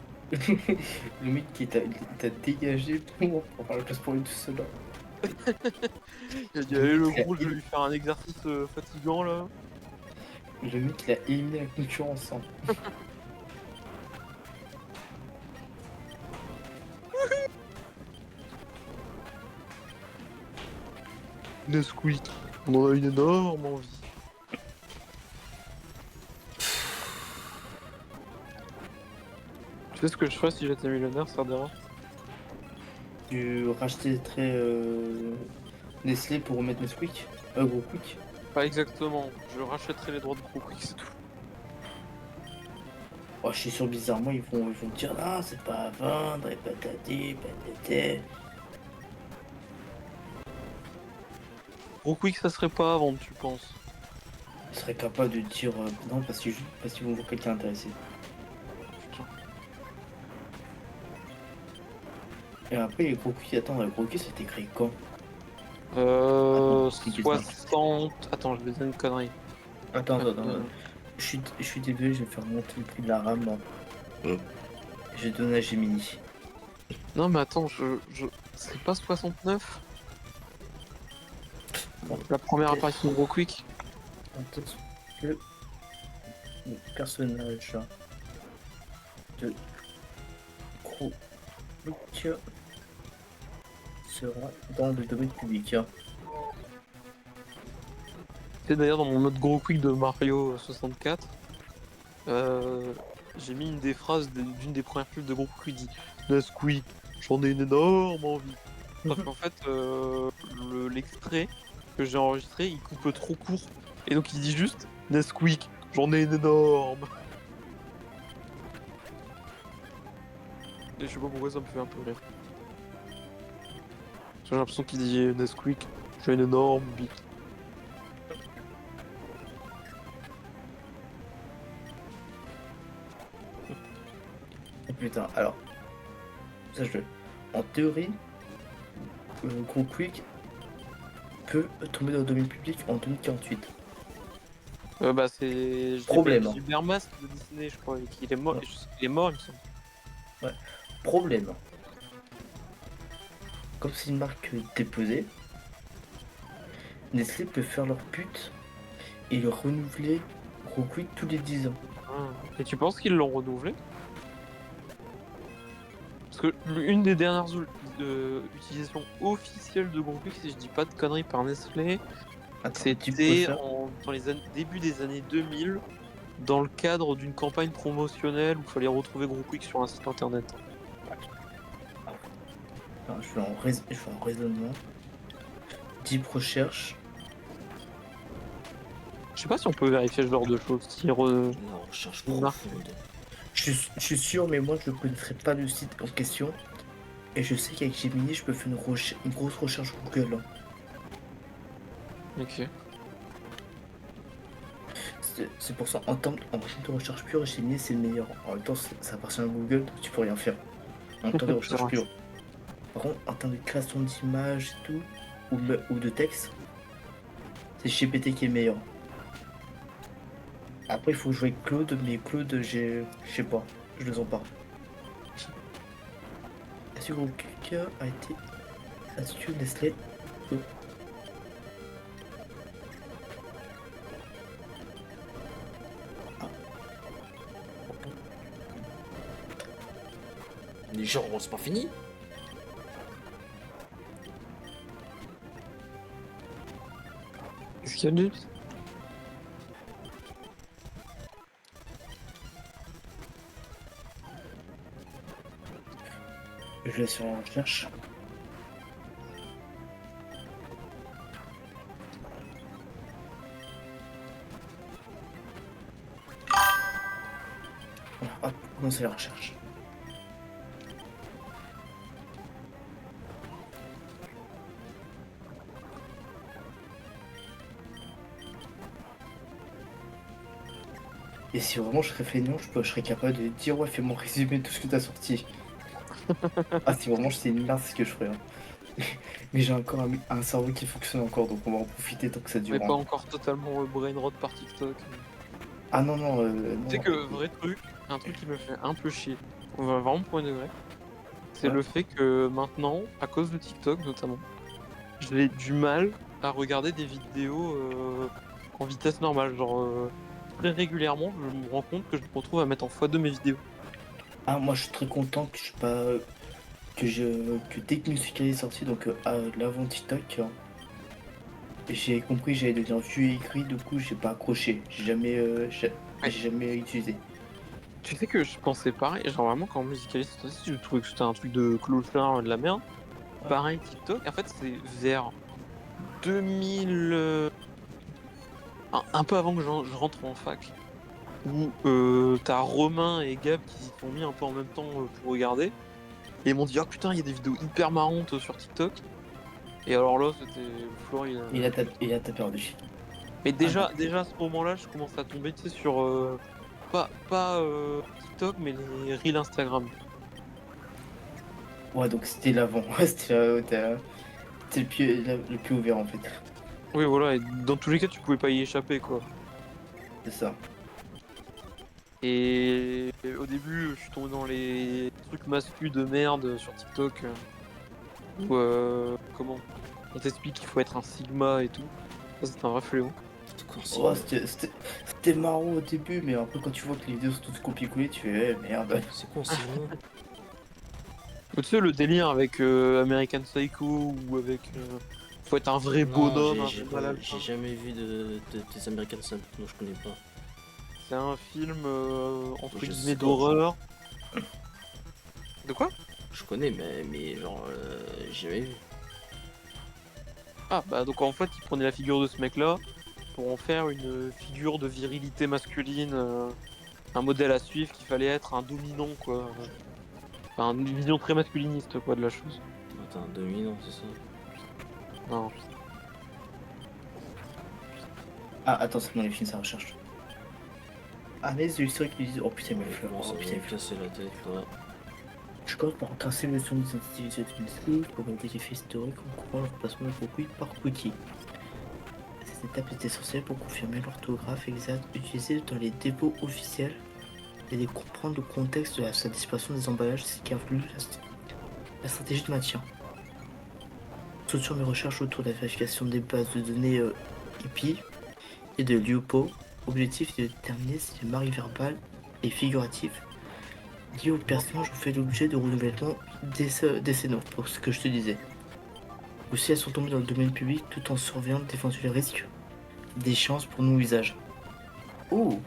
Le mec qui t'a dégagé pour faire le place pour lui tout seul.
Il a dit
Le
allez le
mec,
gros, je vais lui faire un exercice fatigant là.
le mec, il a éliminé la concurrence. Hein.
Nesquik, on en a une énorme envie. Tu sais ce que je ferais si j'étais millionnaire, Sardera?
Tu rachèterais Nestlé pour remettre Nesquik. Gros Quick.
Pas exactement, je rachèterais les droits de Quick, c'est tout.
Oh, je suis sûr, bizarrement, ils vont dire ah, c'est pas à vendre, et patati, patati.
Quick ça serait pas à vendre, tu penses?
Ils seraient capables de dire non parce qu'ils vont voir quelqu'un intéressé.
Putain.
Et après, les gros Quick, attends, les gros Quick, c'était créé quand? Expliquez ça.
60. Attends, je vais dire une connerie.
Attends. Je suis désolé, je vais faire monter le prix de la RAM. Là. Je vais donner à Gemini.
Non, mais attends, c'est pas 69?
Bon,
La première
ok.
apparition de Quick.
Attends, le personnage de Gros Quick sera dans le domaine public.
C'est d'ailleurs dans mon mode Quick de Mario 64. J'ai mis une des phrases d'une des premières pubs de Quick qui dit Nesquik, j'en ai une énorme envie. Sauf qu'en fait, l'extrait que j'ai enregistré, il coupe trop court. Et donc il dit juste Nesquik, j'en ai une énorme. Et je sais pas pourquoi ça me fait un peu rire. Parce que j'ai l'impression qu'il dit Nesquik, j'ai une énorme bite.
Oh putain, alors, sache-le. En théorie, Gros Quick peut tomber dans le domaine public en 2048.
Bah c'est
Problème.
Gilbert Masque de Disney, je crois, et qu'il est mort.
Ouais.
Et je sais qu'il est mort, il me semble.
Problème. Comme c'est une marque déposée, Nestlé peut faire leur pute et le renouveler Gros Quick tous les 10 ans.
Ah. Et tu penses qu'ils l'ont renouvelé? Parce que une des dernières utilisations officielles de Quick, si je dis pas de conneries, par Nestlé,
Attends,
c'était dans les début des années 2000, dans le cadre d'une campagne promotionnelle où il fallait retrouver Quick sur un site internet.
Alors, je fais en raisonnement. Deep recherche.
Je sais pas si on peut vérifier ce genre de choses. Si
La recherche profonde.
Je suis sûr, mais moi je ne connaîtrais pas le site en question. Et je sais qu'avec Gemini, je peux faire une grosse recherche Google.
Ok.
C'est pour ça, en termes de recherche pure, Gemini c'est le meilleur. En même temps, ça appartient à Google, donc tu peux rien faire. En termes de recherche
vrai.
pure. Par contre, en termes de création d'images et tout, ou de texte, c'est GPT qui est meilleur. Après, il faut jouer avec Claude, mais Claude, je sais pas, je le sens pas. Est-ce que Quick a été astucieux Nestlé?
Les gens, c'est pas fini.
Qu'est-ce qu'il y a, James?
Je vais sur la recherche. Voilà, hop, commencer la recherche. Et si vraiment je serais feignant, je serais capable de dire ouais, fais mon résumé de tout ce que t'as sorti. Ah, si vraiment c'est une merde, c'est ce que je ferais. Hein. Mais j'ai encore un cerveau qui fonctionne encore, donc on va en profiter tant que ça
Mais
dure.
pas
Hein.
encore totalement brain rot par TikTok.
Ah non, non,
Tu sais
non.
que, vrai truc, un truc qui me fait un peu chier, on va vraiment pour une degré, c'est
Ouais.
le fait que maintenant, à cause de TikTok notamment, j'ai du mal à regarder des vidéos en vitesse normale. Genre, très régulièrement, je me rends compte que je me retrouve à mettre en x2 mes vidéos.
Ah, moi je suis très content que je suis pas. Que dès que Musical.ly est sorti, donc l'avant TikTok, j'ai compris que j'allais devenir vieux et écrit, du coup j'ai pas accroché.
Ouais.
J'ai jamais utilisé.
Tu sais que je pensais pareil, genre vraiment quand Musical.ly est sorti, je trouvais que c'était un truc de clochard, de la merde.
Ouais.
Pareil TikTok, en fait c'est vers 2000, un peu avant que je rentre en fac, où t'as Romain et Gab qui s'y sont mis un peu en même temps pour regarder, et ils m'ont dit, ah putain, il y a des vidéos hyper marrantes sur TikTok. Et alors là, c'était le floor,
Il a tapé perdu.
Mais
Ah non.
déjà à ce moment-là, je commence à tomber, tu sais, sur pas TikTok, mais les reels Instagram.
Ouais, donc c'était l'avant. Ouais, c'était le pied ouvert en fait.
Oui, voilà, et dans tous les cas, tu pouvais pas y échapper, quoi.
C'est ça.
Et au début, je suis tombé dans les trucs masculins de merde sur TikTok, où, comment, on t'explique qu'il faut être un Sigma et tout. Ça, c'est un vrai fléau.
C'est quoi,
Oh,
Sigma?
c'était marrant au début, mais après quand tu vois que les vidéos sont toutes copiées-collées, tu fais merde.
C'est quoi, Sigma?
Ou tu sais, le délire avec American Psycho, ou avec... faut être un vrai
Non,
bonhomme, un vrai mal
j'ai
alpha.
jamais vu des American Sun, donc je connais pas.
C'est un film entre
Je
guillemets
sais pas,
d'horreur. De quoi?
je connais, mais genre, j'ai jamais vu.
Ah bah donc en fait il prenait la figure de ce mec-là pour en faire une figure de virilité masculine, un modèle à suivre qu'il fallait être un dominant quoi. Enfin, une vision très masculiniste quoi de la chose.
Attends, 2000 ans, c'est ça?
Non.
Ah, attends, c'est bon, il finit sa recherche. Analyse de l'historique qui disent oh putain, mais
Ouais,
fleur,
bon, ça
oh
va
putain,
me casser la tête, là.
je commence par tracer le son des sensibilités de l'esprit pour regarder les faits historiques en couvrant le remplacement de Fukui par Quickie. Cette étape est essentielle pour confirmer l'orthographe exacte utilisée dans les dépôts officiels et de comprendre le contexte de la disparition des emballages, ce qui influe la stratégie de maintien. Structure mes recherches autour de la vérification des bases de données IP et de l'UPO. Objectif est de déterminer si les marques verbales et figuratives liées au personnage ont fait l'objet de renouvellement décennaux, pour ce que je te disais. Ou si elles sont tombées dans le domaine public tout en surveillant d'éventuels risques d'échéance pour non-usage. Oh!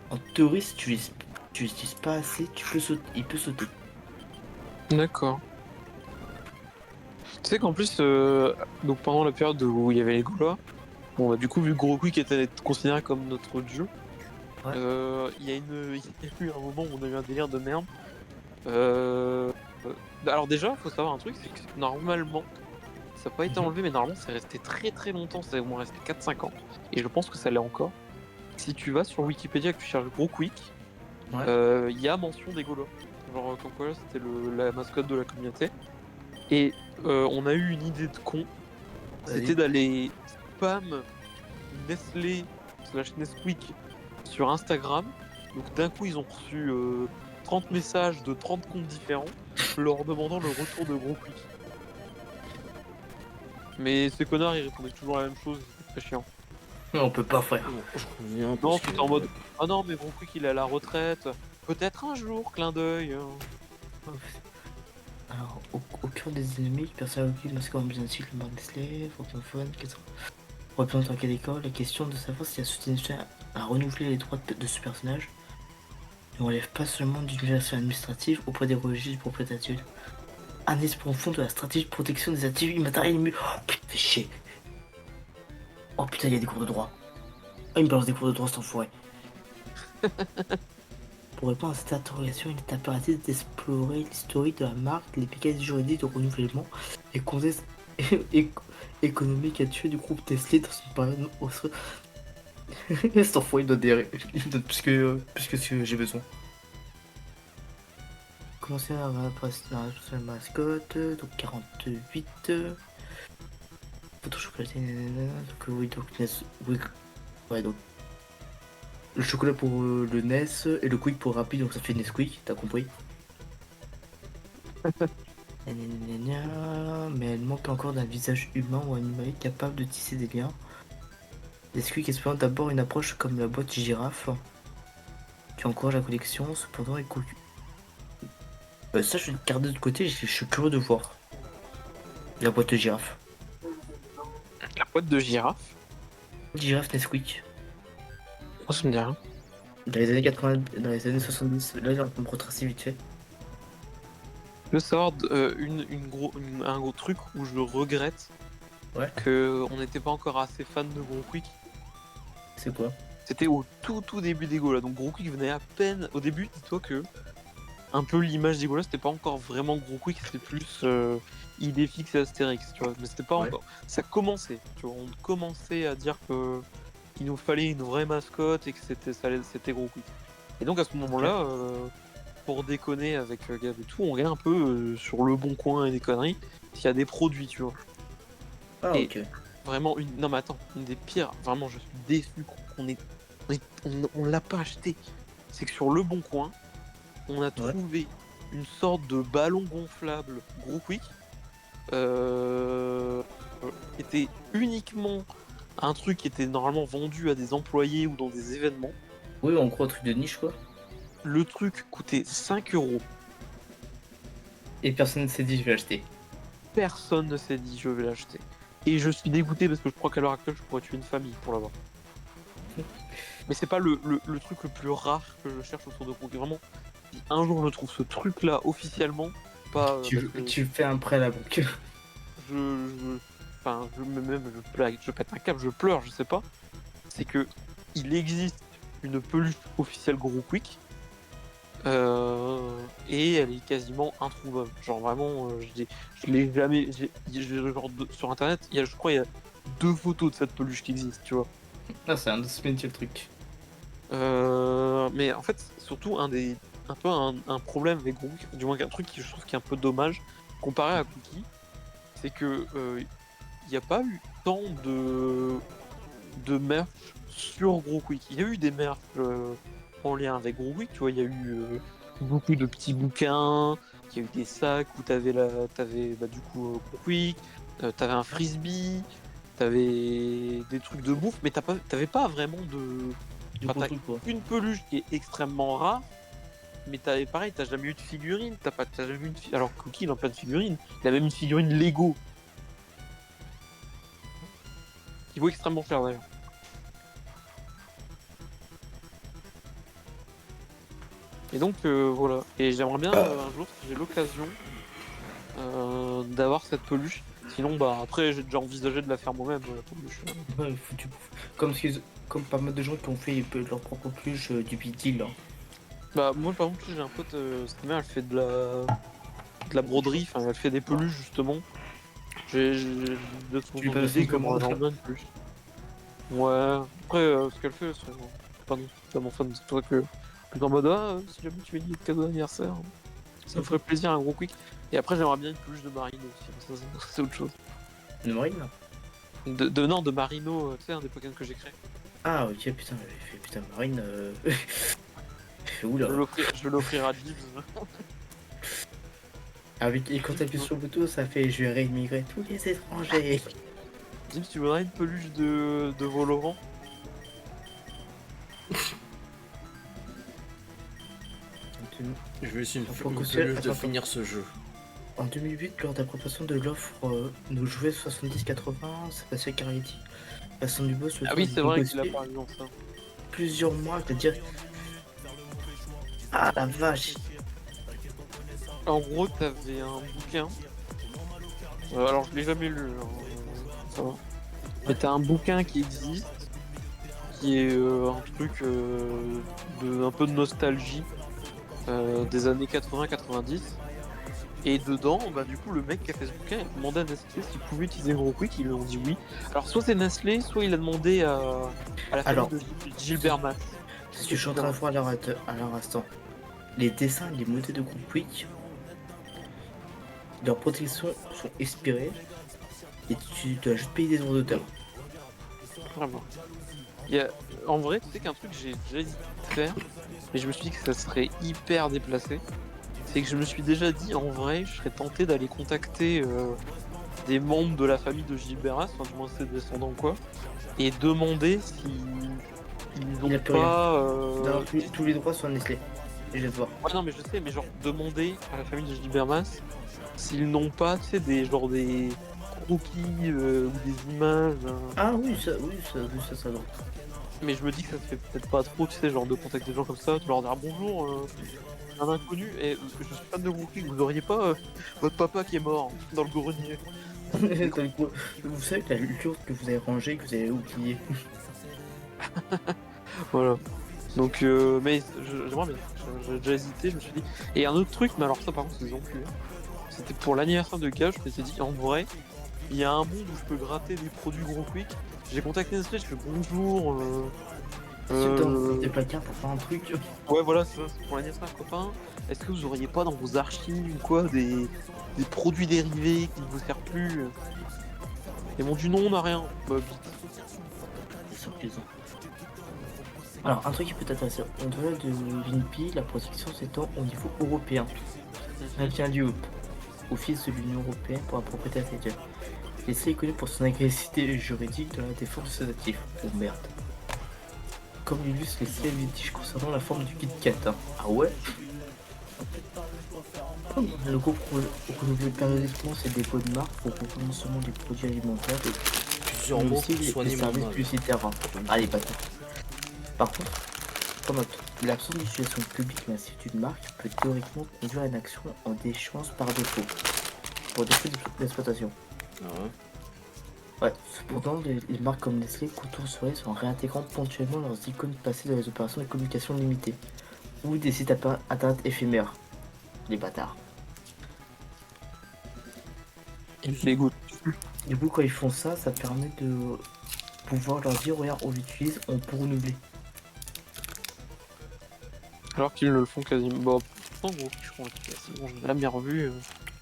En théorie, si tu l'utilises pas assez, il peut sauter.
D'accord. Tu sais qu'en plus, donc pendant la période où il y avait les Gaulois, bon bah du coup vu que Gros Quick était considéré comme notre dieu,
Ouais.
il y a eu un moment où on a eu un délire de merde. Euh, alors déjà, faut savoir un truc, c'est que normalement, ça n'a pas été
Mhm.
enlevé, mais normalement, c'est resté très très longtemps, c'est au moins resté 4-5 ans. Et je pense que ça l'est encore. Si tu vas sur Wikipédia et que tu cherches Gros Quick,
Ouais.
il y a mention des Gaulois. Genre, comme quoi, c'était la mascotte de la communauté. Et on a eu une idée de con, c'était
Vas-y.
d'aller spam Nestlé slash Nesquik sur Instagram. Donc d'un coup, ils ont reçu 30 messages de 30 comptes différents leur demandant le retour de Gros Quick. Mais ces connards, ils répondaient toujours la même chose, c'était très chiant.
On peut pas, frère.
Bon, je reviens
Non,
parce que...
c'était en mode ah non, mais Gros Quick, il est à la retraite. Peut-être un jour, clin d'œil.
Alors, au cœur des ennemis, personne qui masque en bisantique, le marque Nestlé, francophone, représentant quelle école, la question de savoir si la société à renouveler les droits de ce personnage. ne relève pas seulement d'une gestion administrative auprès des registres du propriétaire. Analyse profonde de la stratégie de protection des actifs immatériels immuables. Oh putain, fais chier. Oh putain, il y a des cours de droit. Oh, il me balance des cours de droit, cet enfoiré. Pour répondre à cette interrogation, il est impératif d'explorer l'historique de la marque, les mécanismes juridiques de renouvellement et le contexte économique actuel du groupe Nestlé dans une période osseuse. Cet enfoiré, il me donne il me donne plus que ce que j'ai besoin. Commencer à la mascotte, donc 48. Photo chocolatée, donc oui, donc oui, ouais, donc le chocolat pour le NES et le Quick pour rapide, donc ça fait Nesquik, t'as compris. Mais elle manque encore d'un visage humain ou animalier capable de tisser des liens. Nesquik expérimente d'abord une approche comme la boîte girafe, qui encourage la collection, cependant et ça je vais le garder de côté, je suis curieux de voir. La boîte de girafe.
La boîte de girafe.
Girafe Nesquik.
Oh, ça me dit rien.
Dans les années 80, dans les années 70, là, on peut me retracer vite fait.
Je veux savoir un gros truc où je regrette
Ouais.
qu'on n'était pas encore assez fan de Gros Quick.
C'est quoi?
C'était au tout début d'Ego là, donc Gros Quick venait à peine. Au début, dis-toi que un peu l'image d'Ego là, c'était pas encore vraiment Gros Quick, c'était plus Idéfix et Astérix, tu vois. Mais c'était pas
Ouais.
encore. Ça commençait, tu vois. On commençait à dire qu'il nous fallait une vraie mascotte et que c'était Gros Quick. Et donc à ce moment-là, pour déconner avec Gab et tout, on regarde un peu sur le bon coin et des conneries s'il y a des produits, tu vois.
Ah,
Et
ok.
vraiment non mais attends, une des pires, vraiment je suis déçu on l'a pas acheté. C'est que sur le bon coin, on a trouvé une sorte de ballon gonflable Gros Quick qui était uniquement un truc qui était normalement vendu à des employés ou dans des événements.
Oui, en gros, un truc de niche, quoi.
Le truc coûtait 5 €.
Et personne ne s'est dit, je vais l'acheter.
Personne ne s'est dit je vais l'acheter. Et je suis dégoûté parce que je crois qu'à l'heure actuelle, je pourrais tuer une famille pour l'avoir. Mais c'est pas le truc le plus rare que je cherche autour de Gros Quick. Vraiment, si un jour je trouve ce truc-là officiellement, pas.
Tu fais un prêt à la banque.
Enfin, je pète un câble, je pleure, je sais pas. C'est que il existe une peluche officielle Gros Quick et elle est quasiment introuvable. Genre vraiment, je l'ai jamais. Sur internet, je crois il y a 2 photos de cette peluche qui existent, tu vois.
Ah, c'est un de ce métier, le truc.
Mais en fait, surtout un peu un problème avec Gros Quick, du moins un truc qui je trouve qui est un peu dommage comparé à Cookie, c'est que il n'y a pas eu tant de merch sur Gros Quick. Il y a eu des merch en lien avec Gros Quick, tu vois, il y a eu beaucoup de petits bouquins, il y a eu des sacs où t'avais du coup Gros Quick, t'avais un frisbee, t'avais des trucs de bouffe, mais t'avais pas vraiment de.
Du
Enfin,
gros
t'as
truc, quoi.
une peluche qui est extrêmement rare, mais t'as jamais eu de figurine, t'as jamais eu alors Cookie il a plein de figurines, il a même une figurine Lego. Qui vaut extrêmement cher d'ailleurs. Et donc voilà. Et j'aimerais bien un jour, si j'ai l'occasion, d'avoir cette peluche. Sinon, bah après, j'ai déjà envisagé de la faire moi-même, la peluche.
Ouais, comme pas mal de gens qui ont fait leur propre peluche du Big Deal. Hein.
Bah moi, par exemple, j'ai un pote, cette mère, elle fait de la broderie, enfin, elle fait des peluches justement. J'ai de
Tu lui passes
idée
une
comment
commande.
j'en donne plus. Ouais, après, ce qu'elle fait, c'est pas non plus tellement fan, c'est toi que en mode si jamais tu veux une cadeau d'anniversaire, ça me ferait plaisir un Gros Quick. Et après, j'aimerais bien une peluche de Marino aussi, mais ça, c'est autre chose.
Une marine là.
Non, de Marino, tu sais, un des Pokémon que j'ai créé.
Ah, ok, putain, j'avais fait putain, marine. Oula.
Je vais l'offrir à Gibbs.
Et quand t'appuies sur le bouton, ça fait je vais réimmigrer tous les étrangers.
Gibbs, tu voudrais une peluche de Volorant?
Je vais essayer
Faut
une
que
peluche de
attends.
finir ce jeu.
En 2008, lors de la proposition de l'offre Nos jouets 70-80, Sébastien Carietti, Vincent Dubos
Ah oui, c'est vrai qu'il a parlé dans ça.
plusieurs mois, c'est-à-dire Ah la vache.
En gros, t'avais un bouquin. Alors, je l'ai jamais lu, hein, ça va. Mais t'as un bouquin qui existe, qui est un truc un peu de nostalgie des années 80-90. Et dedans, bah, du coup, le mec qui a fait ce bouquin, il a demandé à Nestlé s'il pouvait utiliser GrowQuick, ils lui ont dit oui. Alors, soit c'est Nestlé, soit il a demandé à la famille
Alors,
de Gilbert Mas.
ce que je suis en train de voir à leur instant, les dessins, les modèles de groupe Quick, leurs protections sont expirées et tu dois juste payer des droits d'auteur.
Vraiment. Il y a... En vrai, tu sais qu'un truc que j'ai déjà hésité de faire, mais je me suis dit que ça serait hyper déplacé, c'est que je me suis déjà dit, en vrai, je serais tenté d'aller contacter des membres de la famille de Gilbert Mas, enfin du moins ses descendants quoi, et demander si ils
Il
n'ont
a plus rien.
pas...
Non, tous les droits sont à Nestlé. Je vais te voir.
Ouais, non, mais je sais, mais genre, demander à la famille de Gilbert Mas s'ils n'ont pas, tu sais, des croquis ou des images.
Ah oui, ça doit.
Mais je me dis que ça se fait peut-être pas trop, tu sais, genre de contacter des gens comme ça, de leur dire ah, bonjour, un inconnu, et je suis fan de croquis, vous auriez pas votre papa qui est mort dans le grenier.
Vous savez que la culture que vous avez rangée, que vous avez oubliée.
Voilà. Donc, mais j'aimerais bien. J'ai déjà hésité, je me suis dit. Et un autre truc, mais alors ça, par contre, c'est des enculés. C'était pour l'anniversaire de Gage, je m'étais dit, en vrai, il y a un monde où je peux gratter des produits gros quick. J'ai contacté Nestlé, je fais bonjour.
Dans des placards pour faire un truc.
Ouais, voilà, c'est ça, c'est pour l'anniversaire, copain. Est-ce que vous auriez pas dans vos archives ou quoi des produits dérivés qui ne vous servent plus? Ils m'ont dit non, on n'a rien. Bah, vite.
C'est surprisant. Alors, un truc qui peut t'intéresser. Au-delà de l'INPI, la protection s'étend au niveau européen. Navient l'UOP, Office de l'Union Européenne pour la propriété intellectuelle. Nestlé est connu pour son agressivité juridique dans la défense de ses actifs. Oh merde. Comme l'illustre les seuls litiges concernant la forme du Kit Kat. Hein. Ah ouais. Le groupe renouvelle périodiquement ses dépôts de marque pour recommencement des produits alimentaires et
Plusieurs mots
aussi
pour
les
soigner mon
services
mal.
publicitaires. Hein. Allez, bâtard. Par contre, comme note, l'absence d'utilisation publique massive d'une marque peut théoriquement conduire à une action en déchéance par défaut, pour défaut d'exploitation.
Ah ouais.
Ouais, cependant, les marques comme Nestlé contournent ce risque en réintégrant ponctuellement leurs icônes passées dans les opérations de communication limitée ou des sites internet éphémères. Les bâtards.
Ils les goûtent.
Du coup, quand ils font ça, ça permet de pouvoir leur dire regarde, on l'utilise, on peut renouveler.
Alors qu'ils ne le font quasiment. Bon, pourtant, gros, je crois que c'est bon, je l'ai bien revu.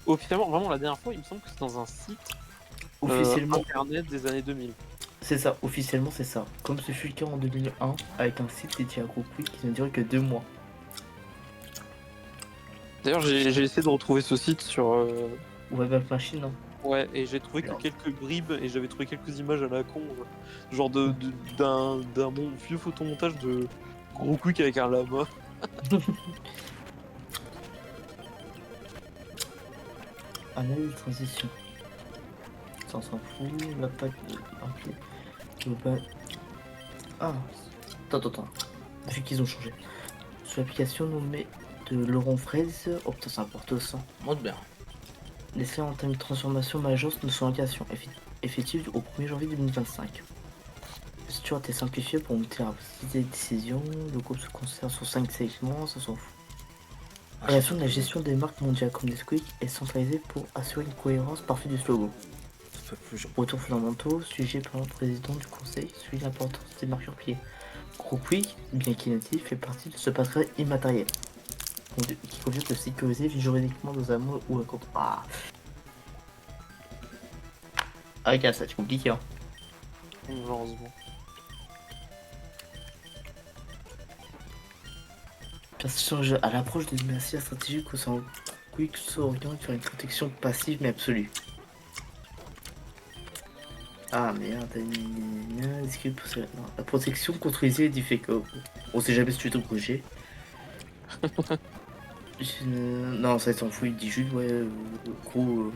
Officiellement, vraiment, la dernière fois, il me semble que c'est dans un site
Officiellement,
internet des années 2000.
c'est ça, officiellement c'est ça. Comme ce fut le cas en 2001 avec un site dédié à GrowQuick qui ne durait que 2 mois.
D'ailleurs, j'ai essayé de retrouver ce site sur.
Web Machine, hein.
Ouais, et j'ai trouvé que
Alors.
quelques bribes et j'avais trouvé quelques images à la con, genre d'un bon vieux photomontage de gros quick avec un lama.
Analyse de transition. Ça on s'en fout, on n'a pas de. Ok. Global. Ah, attends. Vu qu'ils ont changé. Sur l'application nommée de Laurent Fraise, oh putain, c'est important ça.
Monte bien.
Nestlé entame une transformation majeure de son application effective au 1er janvier 2025. La structure a été simplifiée pour monter la rapidité des décisions. Le groupe se concentre sur 5 segments, ça s'en fout. La création de la gestion des marques mondiales comme Nesquik est centralisée pour assurer une cohérence parfaite du slogan.
Ça peut plus genre.
Retours fondamentaux, sujet par le président du conseil, suivi de l'importance des marques sur pied. GrowQuick, bien qu'inactif, fait partie de ce patrimoine immatériel qui convient de sécuriser juridiquement nos amours ou un compte. Ah, ok, ça c'est compliqué. Hein.
Malheureusement.
Change à l'approche des menaces stratégiques au sein Quick s'oriente vers une protection passive mais absolue. Ah merde, la protection contre les effets. On sait jamais si tu es ton projet. Non, ça s'en fout, il dit juste, ouais, gros.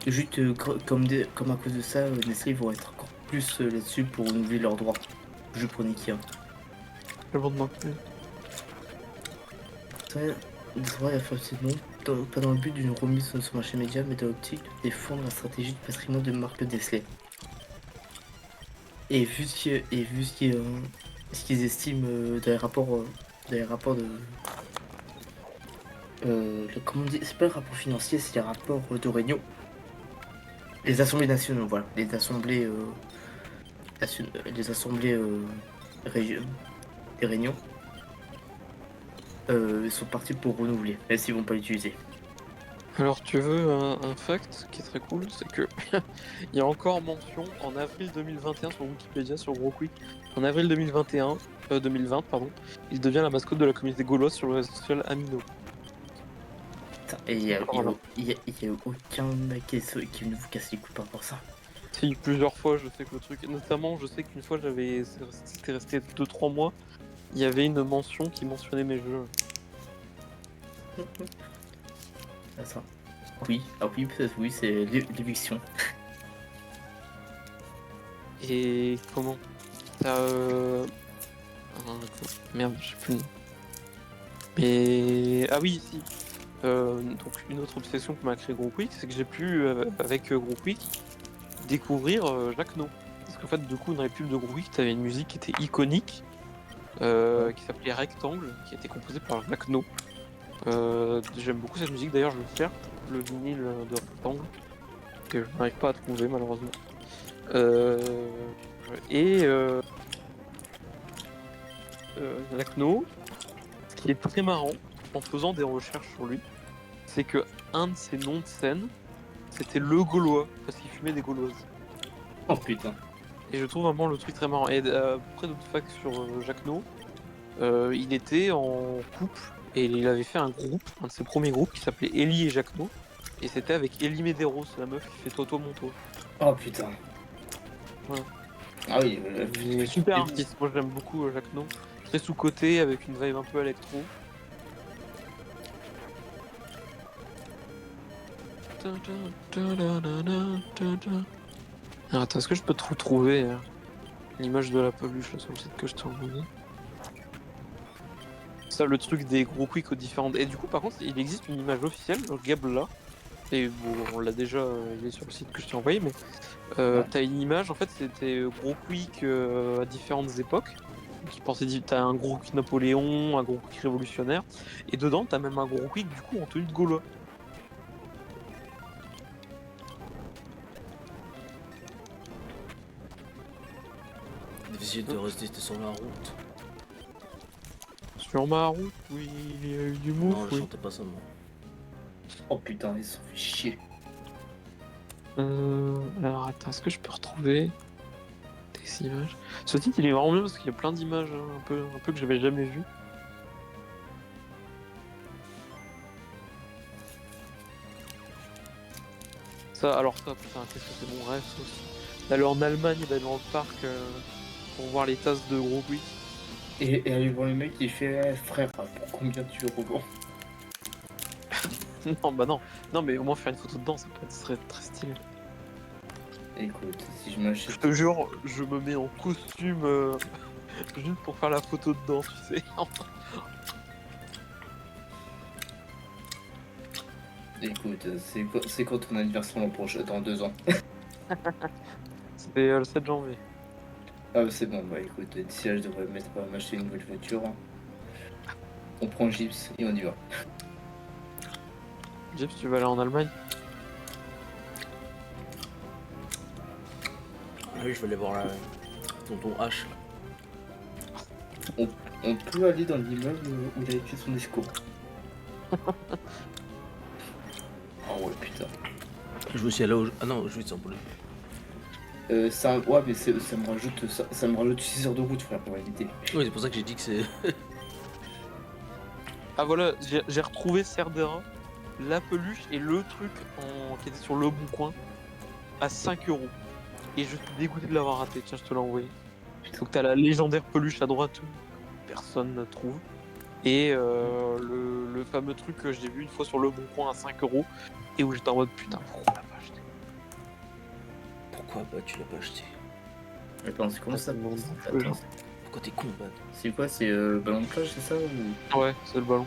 Juste comme à cause de ça, Nestlé vont être encore plus là-dessus pour renouveler leurs droits. Je prenais qui hein.
Le monde manque.
Désormais, la FFC non, pas dans le but d'une remise sur le marché média, mais dans l'optique de défendre la stratégie du patrimoine de marque Nestlé. Et vu ce qu'ils estiment dans les rapports de. Comment on dit? C'est pas le rapport financier, c'est les rapports de réunion. Les assemblées nationales, voilà. Les assemblées des réunions. Ils sont partis pour renouveler, même s'ils vont pas l'utiliser.
Alors, tu veux un fact qui est très cool, c'est que il y a encore mention en avril 2021 sur Wikipédia, sur GrowQuick. En avril 2020, pardon, il devient la mascotte de la communauté gauloise sur le réseau social Amino.
Putain, et il y a
Voilà.
aucun mec qui est venu vous casser les couilles par rapport à ça.
Si, plusieurs fois, je sais que le truc. Notamment, je sais qu'une fois, c'était resté 2-3 mois, il y avait une mention qui mentionnait mes jeux.
Ah, ça. Oui, peut-être oui, c'est l'éviction.
Et comment T'as. Merde, je sais plus le nom. Mais. Ah oui, si. Donc, une autre obsession que m'a créé GrowQuick, c'est que j'ai pu, avec GrowQuick, découvrir Jacques No. Parce qu'en fait, du coup, dans les pubs de GrowQuick, t'avais une musique qui était iconique, qui s'appelait Rectangle, qui a été composée par Jacques No. J'aime beaucoup cette musique, d'ailleurs, je le cherche, le vinyle de Rectangle, que je n'arrive pas à trouver, malheureusement. Et Lacno, ce qui est très marrant en faisant des recherches sur lui, c'est que un de ses noms de scène, c'était le Gaulois, parce qu'il fumait des Gauloises.
Oh putain.
Et je trouve vraiment le truc très marrant. Et après d'autres facts sur Jacques No, il était en couple et il avait fait un groupe, un de ses premiers groupes qui s'appelait Ellie et Jacques No. Et c'était avec Ellie Medeiros, la meuf qui fait Toto Monto.
Oh putain.
Ouais.
Ah oui,
Il est super artiste, moi j'aime beaucoup Jacques No. Très sous-côté avec une vibe un peu électro. Alors, attends, est-ce que je peux te retrouver l'image de la peluche là, sur le site que je t'ai envoyé? Ça, le truc des gros quicks aux différentes. Et du coup, par contre, il existe une image officielle, le Gab là. Et bon, on l'a déjà, il est sur le site que je t'ai envoyé, mais t'as une image, en fait, c'était gros quick à différentes époques. Qui pensait, t'as un gros quick Napoléon, un gros quick révolutionnaire, et dedans, t'as même un gros quick du coup en tenue de Gaulois.
Difficile de rester sur la route.
Sur ma route, oui, il y a eu du mouf,
Non, je
oui.
chantais pas ça, moi.
Oh putain, ils se sont fait chier.
Alors attends, est-ce que je peux retrouver des images? Ce titre il est vraiment bien parce qu'il y a plein d'images un peu que j'avais jamais vues. Ça, alors ça, putain, qu'est-ce que c'est mon rêve ça aussi. D'aller en Allemagne, d'aller dans le parc pour voir les tasses de gros quick.
Et aller voir le mec qui fait frère, pour combien tu revends?
Non, bah non. Non, mais au moins faire une photo dedans, ça serait très stylé.
Écoute, si je
Je
m'achète.
te jure, je me mets en costume juste pour faire la photo dedans, tu sais.
Écoute, c'est quand ton anniversaire l'an prochain, dans 2 ans.
C'était le 7 janvier.
Ah, c'est bon, bah écoute, d'ici là, je devrais m'acheter une nouvelle voiture. On prend le gyps et on y va.
Jeff, tu vas aller en Allemagne?
Ah oui, je vais aller voir la tonton H.
On peut aller dans l'immeuble où il a fait son discours. Ah ouais, putain.
Je veux aussi aller au. Ah non, je vais s'en
Ça, ouais, mais ça me rajoute 6 heures de route, frère, pour éviter.
Oui, c'est pour ça que j'ai dit que c'est.
Ah voilà, j'ai retrouvé Cerdera, la peluche et le truc qui était sur le bon coin à 5 €. Et je suis dégoûté de l'avoir raté, tiens, je te l'ai envoyé. Donc t'as la légendaire peluche à droite, personne ne trouve. Et le fameux truc que j'ai vu une fois sur le bon coin à 5 € et où j'étais en mode putain, pourquoi on l'a pas acheté?
Pourquoi bah tu l'as pas acheté?
Attends, c'est comment ça?
Pourquoi t'es con, bah?
C'est quoi? C'est ballon de plage, c'est ça ou...
Ouais, c'est le ballon.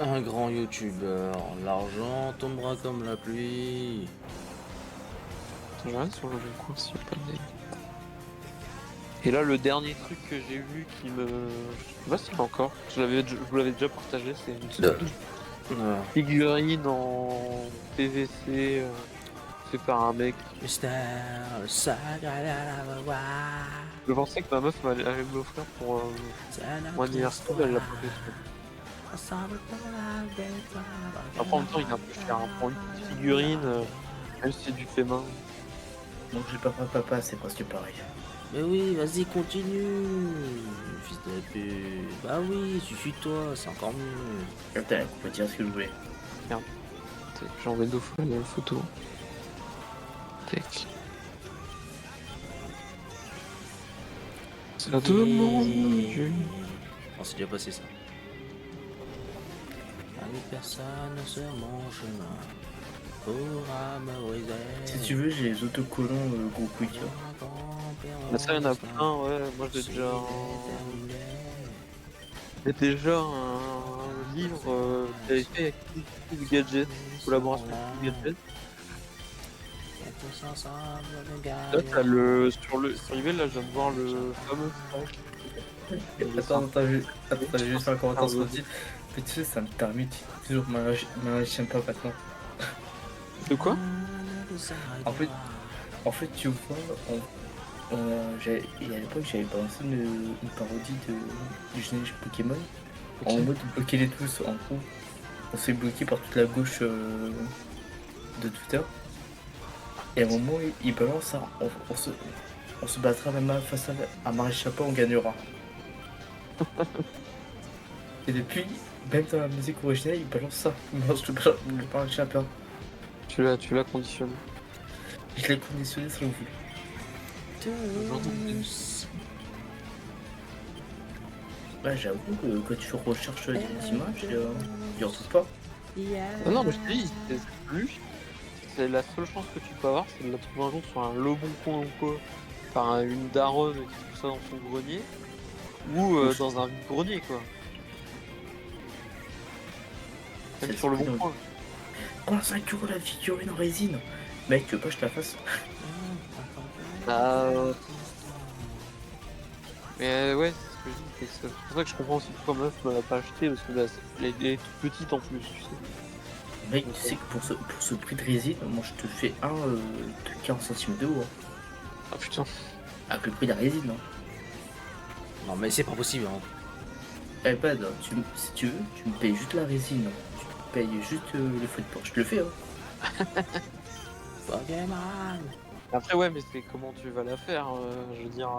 Un grand youtubeur, l'argent tombera comme la pluie.
Attends, je regarde sur le bon coup s'il n'y a pas de... Et là, le dernier truc que j'ai vu qui me... Je sais pas s'il y en a encore. Je vous l'avais déjà partagé, c'est une sorte de figurine en PVC fait par un mec.
Mister Sagalalawa.
Je pensais que ma meuf allait me l'offrir pour mon anniversaire, elle l'a pas fait. Après, en même temps, il est un peu cher. Hein. Pour une petite figurine, même si c'est du fait main.
Donc j'ai papa, c'est presque pareil.
Mais oui, vas-y, continue. Fils de pute. Bah oui, suffit-toi, c'est encore mieux.
Attends, on peut dire ce que je voulais.
J'ai enlevé 2 fois la photo. Tac. Ça demande.
Oh, c'est déjà passé ça. Allez, personne sur mon chemin pourra me briser.
Si tu veux, j'ai les autocollants gros quick.
Bah ça, il y en a plein, ouais. Moi, j'ai déjà un livre qui avait fait avec Steve Gadget, collaboration avec Steve Gadget. Là, t'as sur eBay, là, je viens de voir le fameux Franck.
Attends, j'ai juste un commentaire sur le site. Mais tu sais, ça me termite. Toujours ma chien pas maintenant.
De quoi?
En fait, tu vois, à l'époque, j'avais balancé une parodie du générique Pokémon.
Ok.
En mode bloquer les tous. En gros, on s'est bloqué par toute la gauche de Twitter. Et à un moment, il balance ça. On se battra même face à Marie Chapin, on gagnera. Et depuis, même dans la musique originale, il balance ça. Il balance le Marie Chapin.
Tu l'as conditionné.
Je l'ai conditionné sans le vouloir. Ouais, j'avoue que quand tu recherches des images, il en trouve pas.
Ah non, mais je te dis, c'est plus. C'est la seule chance que tu peux avoir, c'est de la trouver un jour sur un Le Bon Coin ou quoi, par une daronne qui trouve ça dans son grenier, ou dans un grenier quoi. Même
C'est
sur Le
le
Bon Coin.
Oh, 5 € la figurine en résine. Mec, tu veux pas que je te la fasse?
Mais ouais, c'est ce que je dis, c'est pour ça que je comprends aussi pourquoi ma meuf me l'a pas acheté, parce que là, elle est toute petite en plus, tu sais.
Mec, tu sais que pour ce prix de résine, moi je te fais un de 40 centimes de haut. Hein.
Ah putain.
Avec le prix de la résine. Hein.
Non, mais c'est pas possible. Hein.
Eh ben, non, si tu veux, tu me payes juste la résine. Tu me payes juste le feu de port. Je te le fais, hein.
Pokémon.
Après, ouais, mais c'est comment tu vas la faire, je veux dire.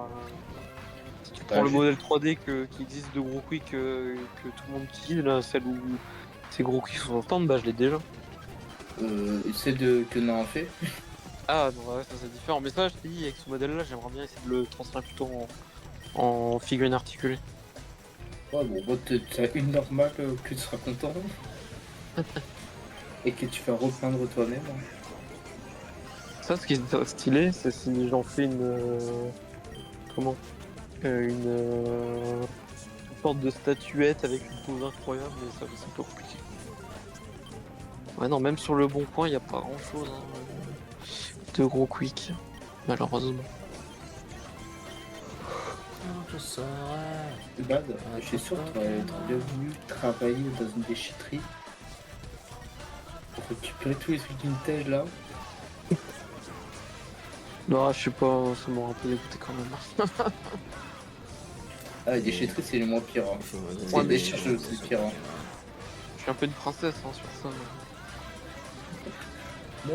Si tu
Bah,
prends le
je-
modèle 3D qui existe de gros quick que tout le monde utilise, là, celle où ces gros quick sont en stand, bah je l'ai déjà.
Celle que Nan a fait.
Ah non, ouais, ça c'est différent. Mais ça, je te dis, avec ce modèle-là, j'aimerais bien essayer de le transformer plutôt en figurine articulée.
Ouais, bon, t'as une normale que tu seras content. Et que tu vas repeindre toi-même. Hein.
Ça, ce qui est stylé, c'est si j'en fais comment une sorte de statuette avec une pose incroyable, mais ça c'est pas compliqué. Ouais, non, même sur le bon coin, il n'y a pas grand chose de gros quick, malheureusement.
Je serai.
Bad, je suis sûr que t'aurais bien voulu travailler dans une déchetterie pour récupérer tous les trucs Vintage là.
Non, je sais pas, ça m'aurait un peu dégoûté quand même.
Ah, les déchetteries c'est les moins pires. Hein. C'est
Ouais,
les
mais-
déchetteries c'est pire. Hein.
Je suis un peu une princesse sur ça.
Non,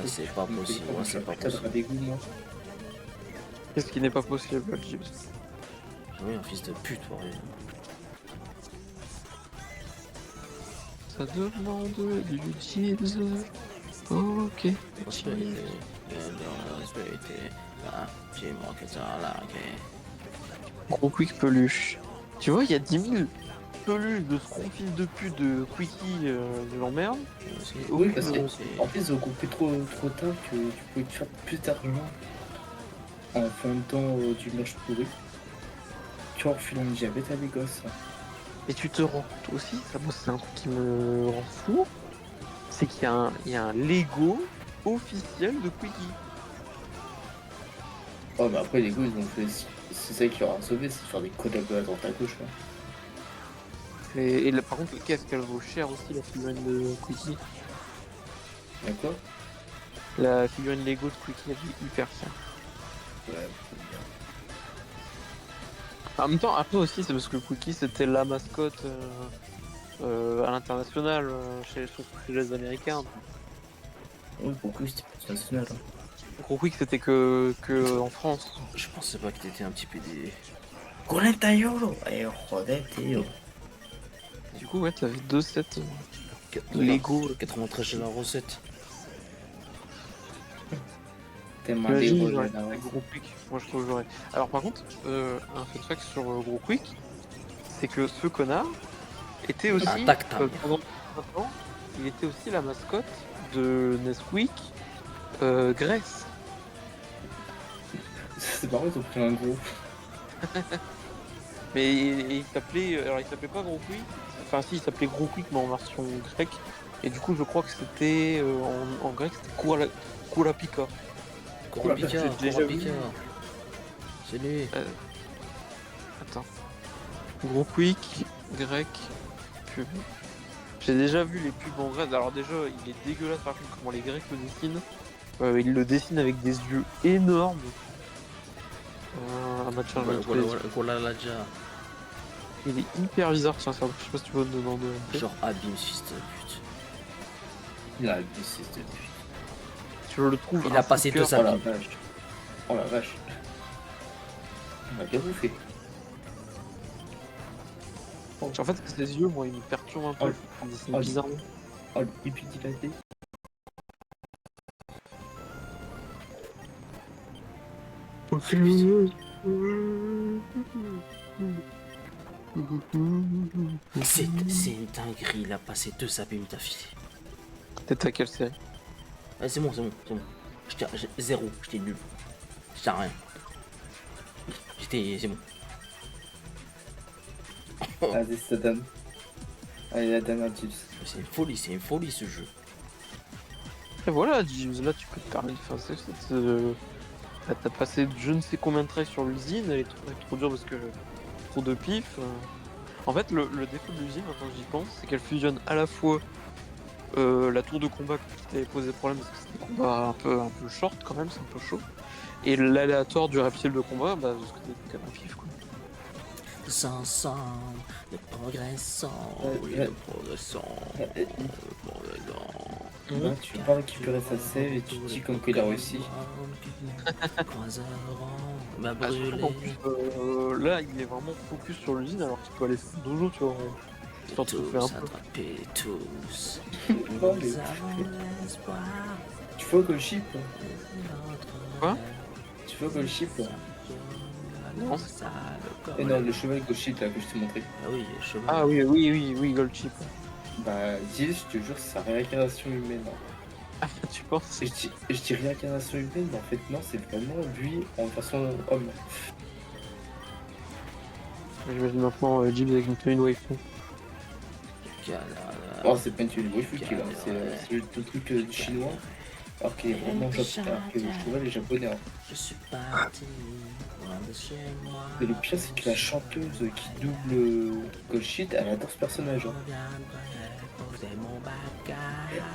c'est pas possible, ouais, c'est pas
T'as
possible.
des goûts, moi.
Qu'est-ce qui n'est pas possible, Gibbs?
Oui, un fils de pute, ouais.
Ça demande du Gibbs. Ok.
Prospérité, prospérité. Ah, j'ai manqué ça là, ok.
Gros quick peluche. Tu vois, il y a 10 000 peluches de ce gros fils de pute de Quickie de l'emmerde.
Oui, parce que
c'est-
en fait, ils ont coupé trop tard que tu pouvais te faire plus d'argent en vendant du merch pourri. Tu vois, en filant le diabète à des gosses.
Et tu te rends compte aussi, ça moi c'est un truc qui me rend fou, c'est qu'il y a un Lego officiel de Quickie.
Oh, mais après, les gars, ils ont fait. C'est ça qui leur a sauvé, c'est de faire des collabs à droite à gauche. Là.
Et là, par contre, qu'est-ce qu'elle vaut cher aussi la figurine de Quickie.
D'accord.
La figurine Lego de Quickie, elle est hyper cher.
Ouais.
En même temps, après aussi, c'est parce que Quickie c'était la mascotte à l'international surtout chez les Américains.
Oui, pour lui, c'était pas national. Hein.
Gros Quick c'était que en France.
Je pensais pas que t'étais un petit PD.
Coletta Yolo! Joder, tío.
Du coup, ouais, t'avais deux sets
Qu-
Lego.
93 chez la recette.
T'es
Imagine,
mandé,
j'aurais
Roger, là,
fait
ouais.
Gros Quick. Moi, je trouve que j'aurais. Alors, par contre, un fun fact sur Gros Quick, c'est que ce connard était aussi,
Un tactile.
pendant 20 ans, il était aussi la mascotte de Nesquik Grèce.
C'est marrant, ils ont pris un gros.
Mais il s'appelait, alors il s'appelait pas Gros Quick, enfin si, il s'appelait Gros Quick mais en version grecque. Et du coup, je crois que c'était en grec, c'était Kourapika.
Korapika,
J'ai déjà vu.
Korapika. C'est lui.
Attends. Gros Quick, grec, pub. J'ai déjà vu les pubs en grec. Alors déjà, il est dégueulasse par contre comment les Grecs le dessinent. Ils le dessinent avec des yeux énormes. Ah bah tiens, je vais te les-
Voilà la ja.
il est hyper bizarre, tiens, ça, je sais pas si tu vois dedans de...
Genre Abim, fils de pute.
Il a dit, c'est de
Tu le trouves.
Il a passé
cœur.
toute sa
Oh la
vie.
vache. Oh la vache. On a bien bouffé.
En fait, ses yeux, moi, ils me perturbent un peu.
Oh.
C'est
Oh.
bizarre.
Oh, le pipi dilaté.
C'est une dinguerie, il a passé 2 Abim d'affilée.
T'es à quelle série?
Ouais, c'est bon. Zéro, j'étais nul. J'étais à rien. C'est bon.
Vas-y, ça donne. Allez, la dernière tips.
C'est une folie ce jeu.
Et voilà, James, là, tu peux te permettre de faire ça. Là, t'as passé je ne sais combien de traits sur l'usine, elle est trop dure parce que trop de pif. En fait, le défaut de l'usine, quand j'y pense, c'est qu'elle fusionne à la fois la tour de combat qui t'avait posé problème parce que c'était des combats un peu short quand même, c'est un peu chaud. Et l'aléatoire du reptile de combat, bah, parce que t'es quand même pif quoi.
Ensemble, nous progressons, oui,
ouais.
nous progressons,
Ouais.
nous progressons.
Là, tu peux pas récupérer sa save et tu te dis comme qu'il a réussi.
Va
Ah, surtout
brûler.
qu'en plus, là, il est vraiment focus sur l'usine alors qu'il peut aller faire dojo, tu vois. Histoire de se
Tous
faire un peu.
attrapés, tous.
Oh,
Nous
mais-
avons l'espoir.
Tu vois que le chip
Quoi?
Tu vois que le chip
Non.
Et non, le cheval gauchiste là que je t'ai montré.
Ah oui, le cheval.
Ah oui, Gold Chip.
Bah, dis, je te jure, c'est sa réincarnation humaine.
Ah, tu penses?
Et je dis réincarnation humaine, mais en fait, non, c'est vraiment lui en façon homme.
J'imagine maintenant Jim avec une tenue de waifu.
Oh, c'est pas une tuile waifu qui là, c'est le truc chinois. Alors qu'il est vraiment japonais, alors que le cheval est japonais. Hein.
Je suis parti, loin de chez moi.
Mais le pire, c'est que la chanteuse qui double Goldshit, elle adore ce personnage. Hein.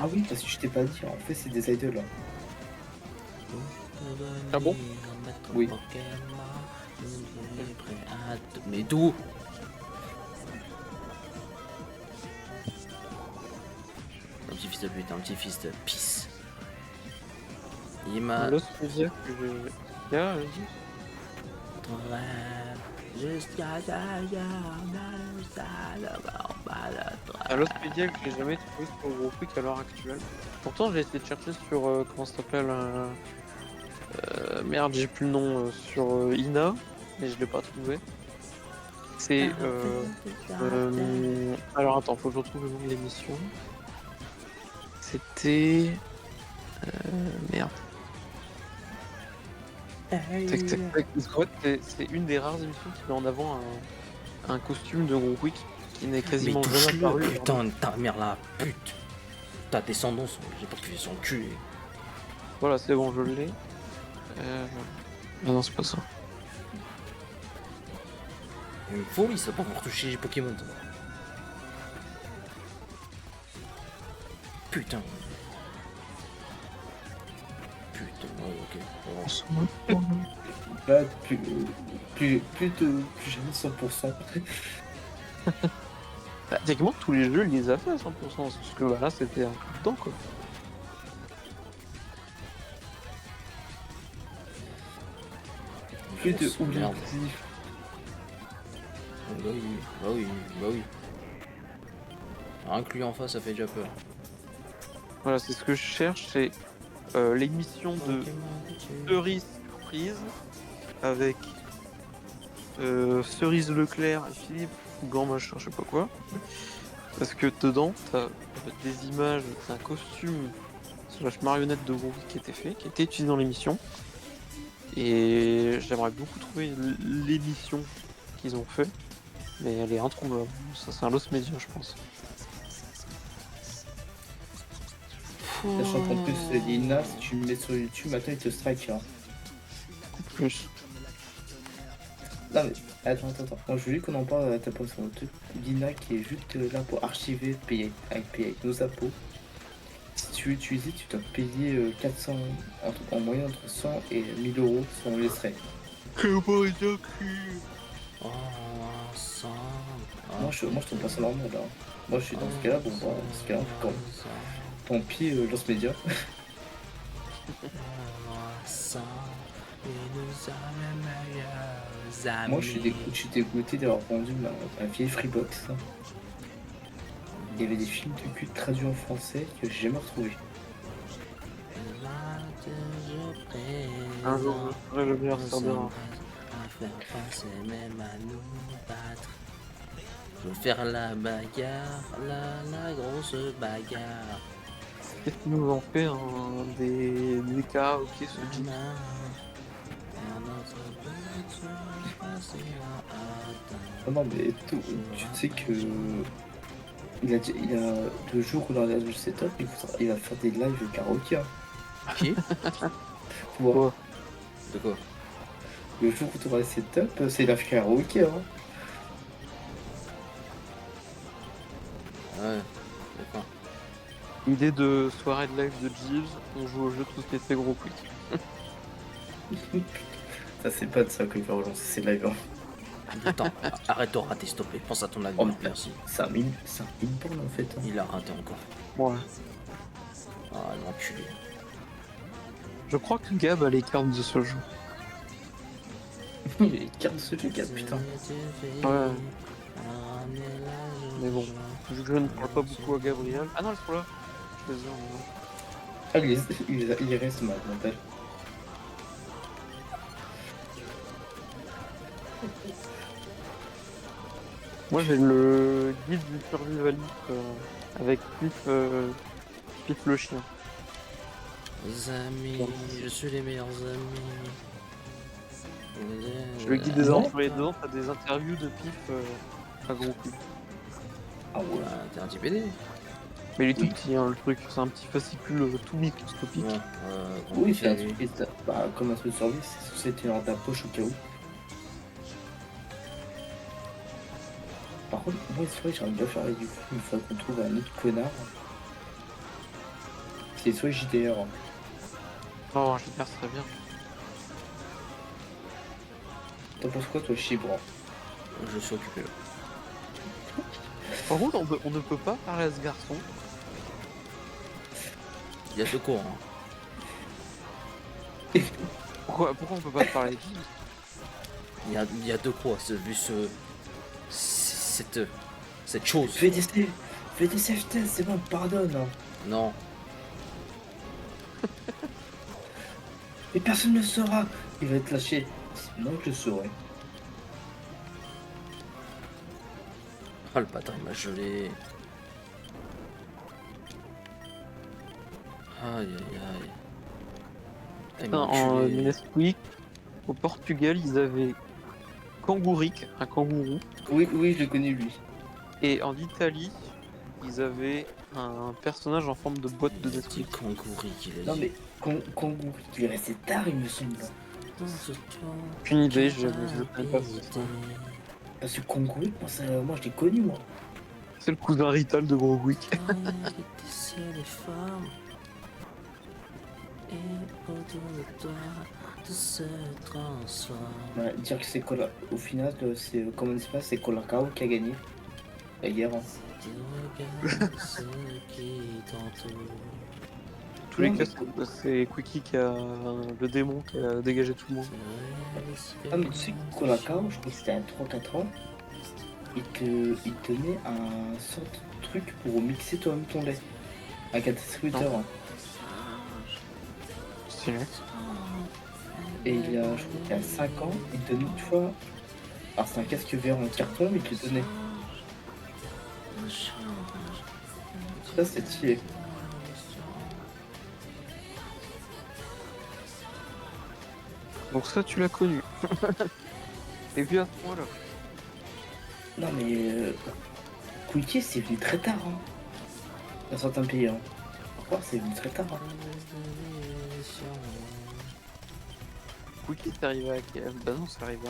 Ah oui, parce que je t'ai pas dit, en fait, c'est des idoles. Hein.
Ah bon?
Oui.
Mais d'où? Un petit fils de pute, un petit fils de pisse. Il m'a
L'os peut dire que j'ai. Ah, vas-y. À l'Hospidia que j'ai jamais trouvé sur Gros Quick à l'heure actuelle. Pourtant j'ai essayé de chercher sur comment ça s'appelle merde j'ai plus le nom sur Ina mais je l'ai pas trouvé. C'est alors attends faut que je retrouve le nom de l'émission. C'était merde. Tac, tac, tac. Parce qu'en fait, c'est une des rares émissions qui met en avant un costume de Gros Quick qui n'est
Mais
quasiment jamais
touche-le,
apparu.
putain, ta mère la pute. Ta descendance, j'ai pas pu son cul.
Voilà, c'est bon, je l'ai. Ah non, c'est pas ça.
Il me faut, il sait pas pour toucher les Pokémon. Ça. Putain. Putain, ouais, ok. Bon.
Là, plus jamais 100%.
Bah, techniquement, tous les jeux, il les a fait à 100%. Parce que bah, là, c'était un coup de temps, quoi.
Plus de
Oh, merde.
objectifs.
Bah oui, bah oui, bah oui. Rien que lui en face, ça fait déjà peur.
Voilà, c'est ce que je cherche, c'est l'émission de Cerise Surprise avec Cerise Leclerc et Philippe Grand machin, je sais pas quoi. Parce que dedans, t'as des images d'un costume slash marionnette de Groovy qui était fait, qui était utilisé dans l'émission. Et j'aimerais beaucoup trouver l'émission qu'ils ont fait, mais elle est introuvable. Ça, c'est un lost media, je pense.
Sachant qu'en plus, Lina, si tu me mets sur YouTube, maintenant il te strike. Hein.
Plus.
Non mais, attends. Moi je voulais qu'on en parle à ta poste sur le truc. Lina qui est juste là pour archiver, payer avec nos impôts. Si tu veux utiliser, tu dois payer 400, en moyenne entre 100 et 1000 euros selon les frais.
Oh, ça.
Moi je trouve pas ça normal là. Moi je suis dans ce cas-là, bon bah, dans ce cas-là, quand tant pis, lance média. Moi je suis dégoûté d'avoir vendu ma vieille Freebox. Hein. Il y avait des films de cul traduits en français que j'ai jamais retrouvés.
Un jour, je ferai le meilleur serveur.
Je veux faire la bagarre, la grosse bagarre.
Qu'est-ce qu'ils nous ont fait des karaokés ce jean?
Non mais tout, tu sais que il a 2 jours où il a le setup, il va faire des lives karaoké. Hein.
Qui?
Tu vois,
Ouais.
De quoi?
le jour où tu auras le setup, c'est live karaoké. Hein.
Ouais, d'accord.
Idée de soirée de live de Jeeves, on joue au jeu tous les faits gros quick.
Ça c'est pas de ça qu'il va relancer ses lives. Hein.
Attends, arrête de rater, s'il te plaît. Pense à ton avenir,
Oh,
merci.
c'est un mine-porn en fait. Hein.
Il a raté encore.
Ouais.
Ah, l'enculé.
Je crois que Gab a les cartes de ce jeu.
Il est carte de ce jeu, Gab, putain.
Ouais. Mais bon, vu que je ne parle pas beaucoup à Gabriel. Ah non, elles sont là. Je les ai en...
Ah, il reste mal, mental.
Moi j'ai le guide du survivaliste avec Pif le chien.
Les amis, je suis les meilleurs amis.
Je le guide des
non.
aventuriers dedans, t'as des interviews de Pif à gros quick.
Ah ouais.
Voilà, t'es un petit PD.
Mais il est tout
Oui.
petit, hein, le truc, c'est un petit fascicule tout microscopique.
Ouais,
Oui, c'est un
continue.
truc, comme un truc de survie, c'est censé être dans ta poche au cas où. Par contre, moi, c'est vrai que j'aimerais bien faire du coup, une fois qu'on trouve un autre connard. C'est soit JDR. Hein.
Oh, j'espère ce serait bien.
T'en penses quoi, toi, Chibre?
Je suis occupé là.
Par contre, on ne peut pas parler à ce garçon.
Il y a deux cours. Hein.
Pourquoi on peut pas parler de lui?
Il y a deux quoi, vu cette chose.
Fais des safe tests, c'est bon, pardonne. Hein.
Non.
Mais personne ne le saura. Il va être lâché. Sinon, je le saurais.
Oh le bâtard, il m'a gelé. Aïe aïe aïe. Ah, il m'a
En
enculé.
Nesquik, au Portugal, ils avaient Kangouric, un kangourou,
Oui, je le connais, lui.
Et en Italie, ils avaient un personnage en forme de boîte de
Petit
Nesquik.
kangourou qu'il a
Non
dit.
mais Kangourou, il est resté tard il me semble.
Aucune idée, je connais pas ça.
Parce que Kangourou, moi je l'ai connu moi.
C'est le cousin Rital de Grogwick.
Bah, dire que c'est Cola. Au final, c'est comment ça se passe, c'est Colacao qui a gagné la guerre. Hein.
Tous les
Non,
cas,
mais-
c'est Quickie qui a le démon qui a dégagé tout le monde.
Ah, mais tu sais que Colacao, je crois que c'était à 3-4 ans, il te donnait un sorte de truc pour mixer toi-même ton lait. Avec un distributeur. Hein.
Stylé.
Et il a, je crois qu'il y a 5 ans, il te donnait une fois. Alors c'est un casque vert en carton, mais il te le donnait. Ça c'est stylé.
Donc ça, tu l'as connu. Et puis à ce point-là.
Non mais Quickie c'est venu très tard. Hein. Dans certains pays. Hein. Pourquoi c'est venu très tard. Hein.
Quickie, c'est arrivé à quel... Bah non, c'est arrivé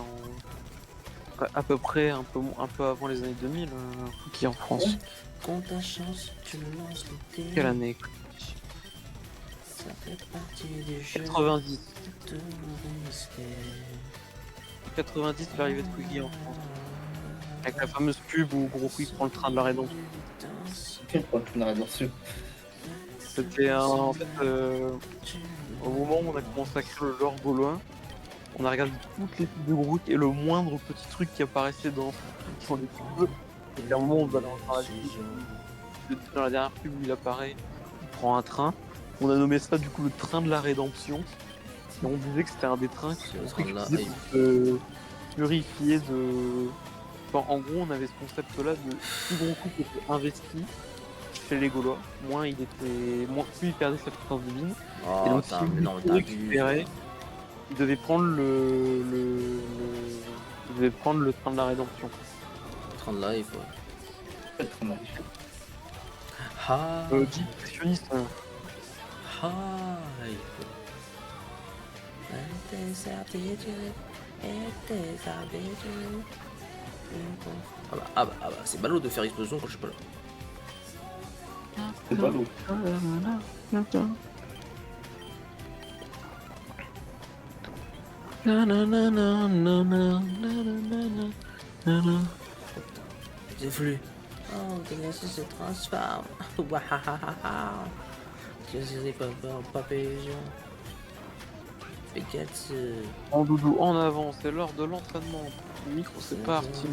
à peu près un peu avant les années 2000, Quickie en France.
Ouais.
Compte ta chance, tu lances le dé.
Quelle année?
Ça fait partie du jeu
90.
de risquer.
90, l'arrivée de Quickie en France. Avec la fameuse pub où Gros Quick prend le train de la rédemption.
Quel point tu n'as reçu.
C'était en fait, au moment où on a commencé à créer le genre gaulois, on a regardé toutes les pubs de Gros Quick et le moindre petit truc qui apparaissait dans les pubs. Et à un moment, on va dans la dernière pub où il apparaît, il prend un train. On a nommé ça du coup le train de la rédemption. Et on disait que c'était un des trains qui utilisait pour se purifier de. Enfin, en gros, on avait ce concept-là de plus Gros Quick était investi chez les Gaulois, moins il était, plus il perdait sa puissance divine.
Oh,
Et donc,
t'as
si
mais non, mais
il
t'as
récupérait, il devait prendre il devait prendre le train de la rédemption.
train de live, ouais.
Peut-être mal.
Ah,
Dit impressionniste.
hype. Tes certitudes et tes habitudes. Ah bah, c'est ballot de faire explosion quand je suis pas là.
C'est pas l'eau.
J'ai voulu. Oh, Tennessee se transforme. Wahahaha. Je sais pas, papillon. Pikachu.
En doudou, en avant, c'est l'heure de l'entraînement. Le micro, c'est parti.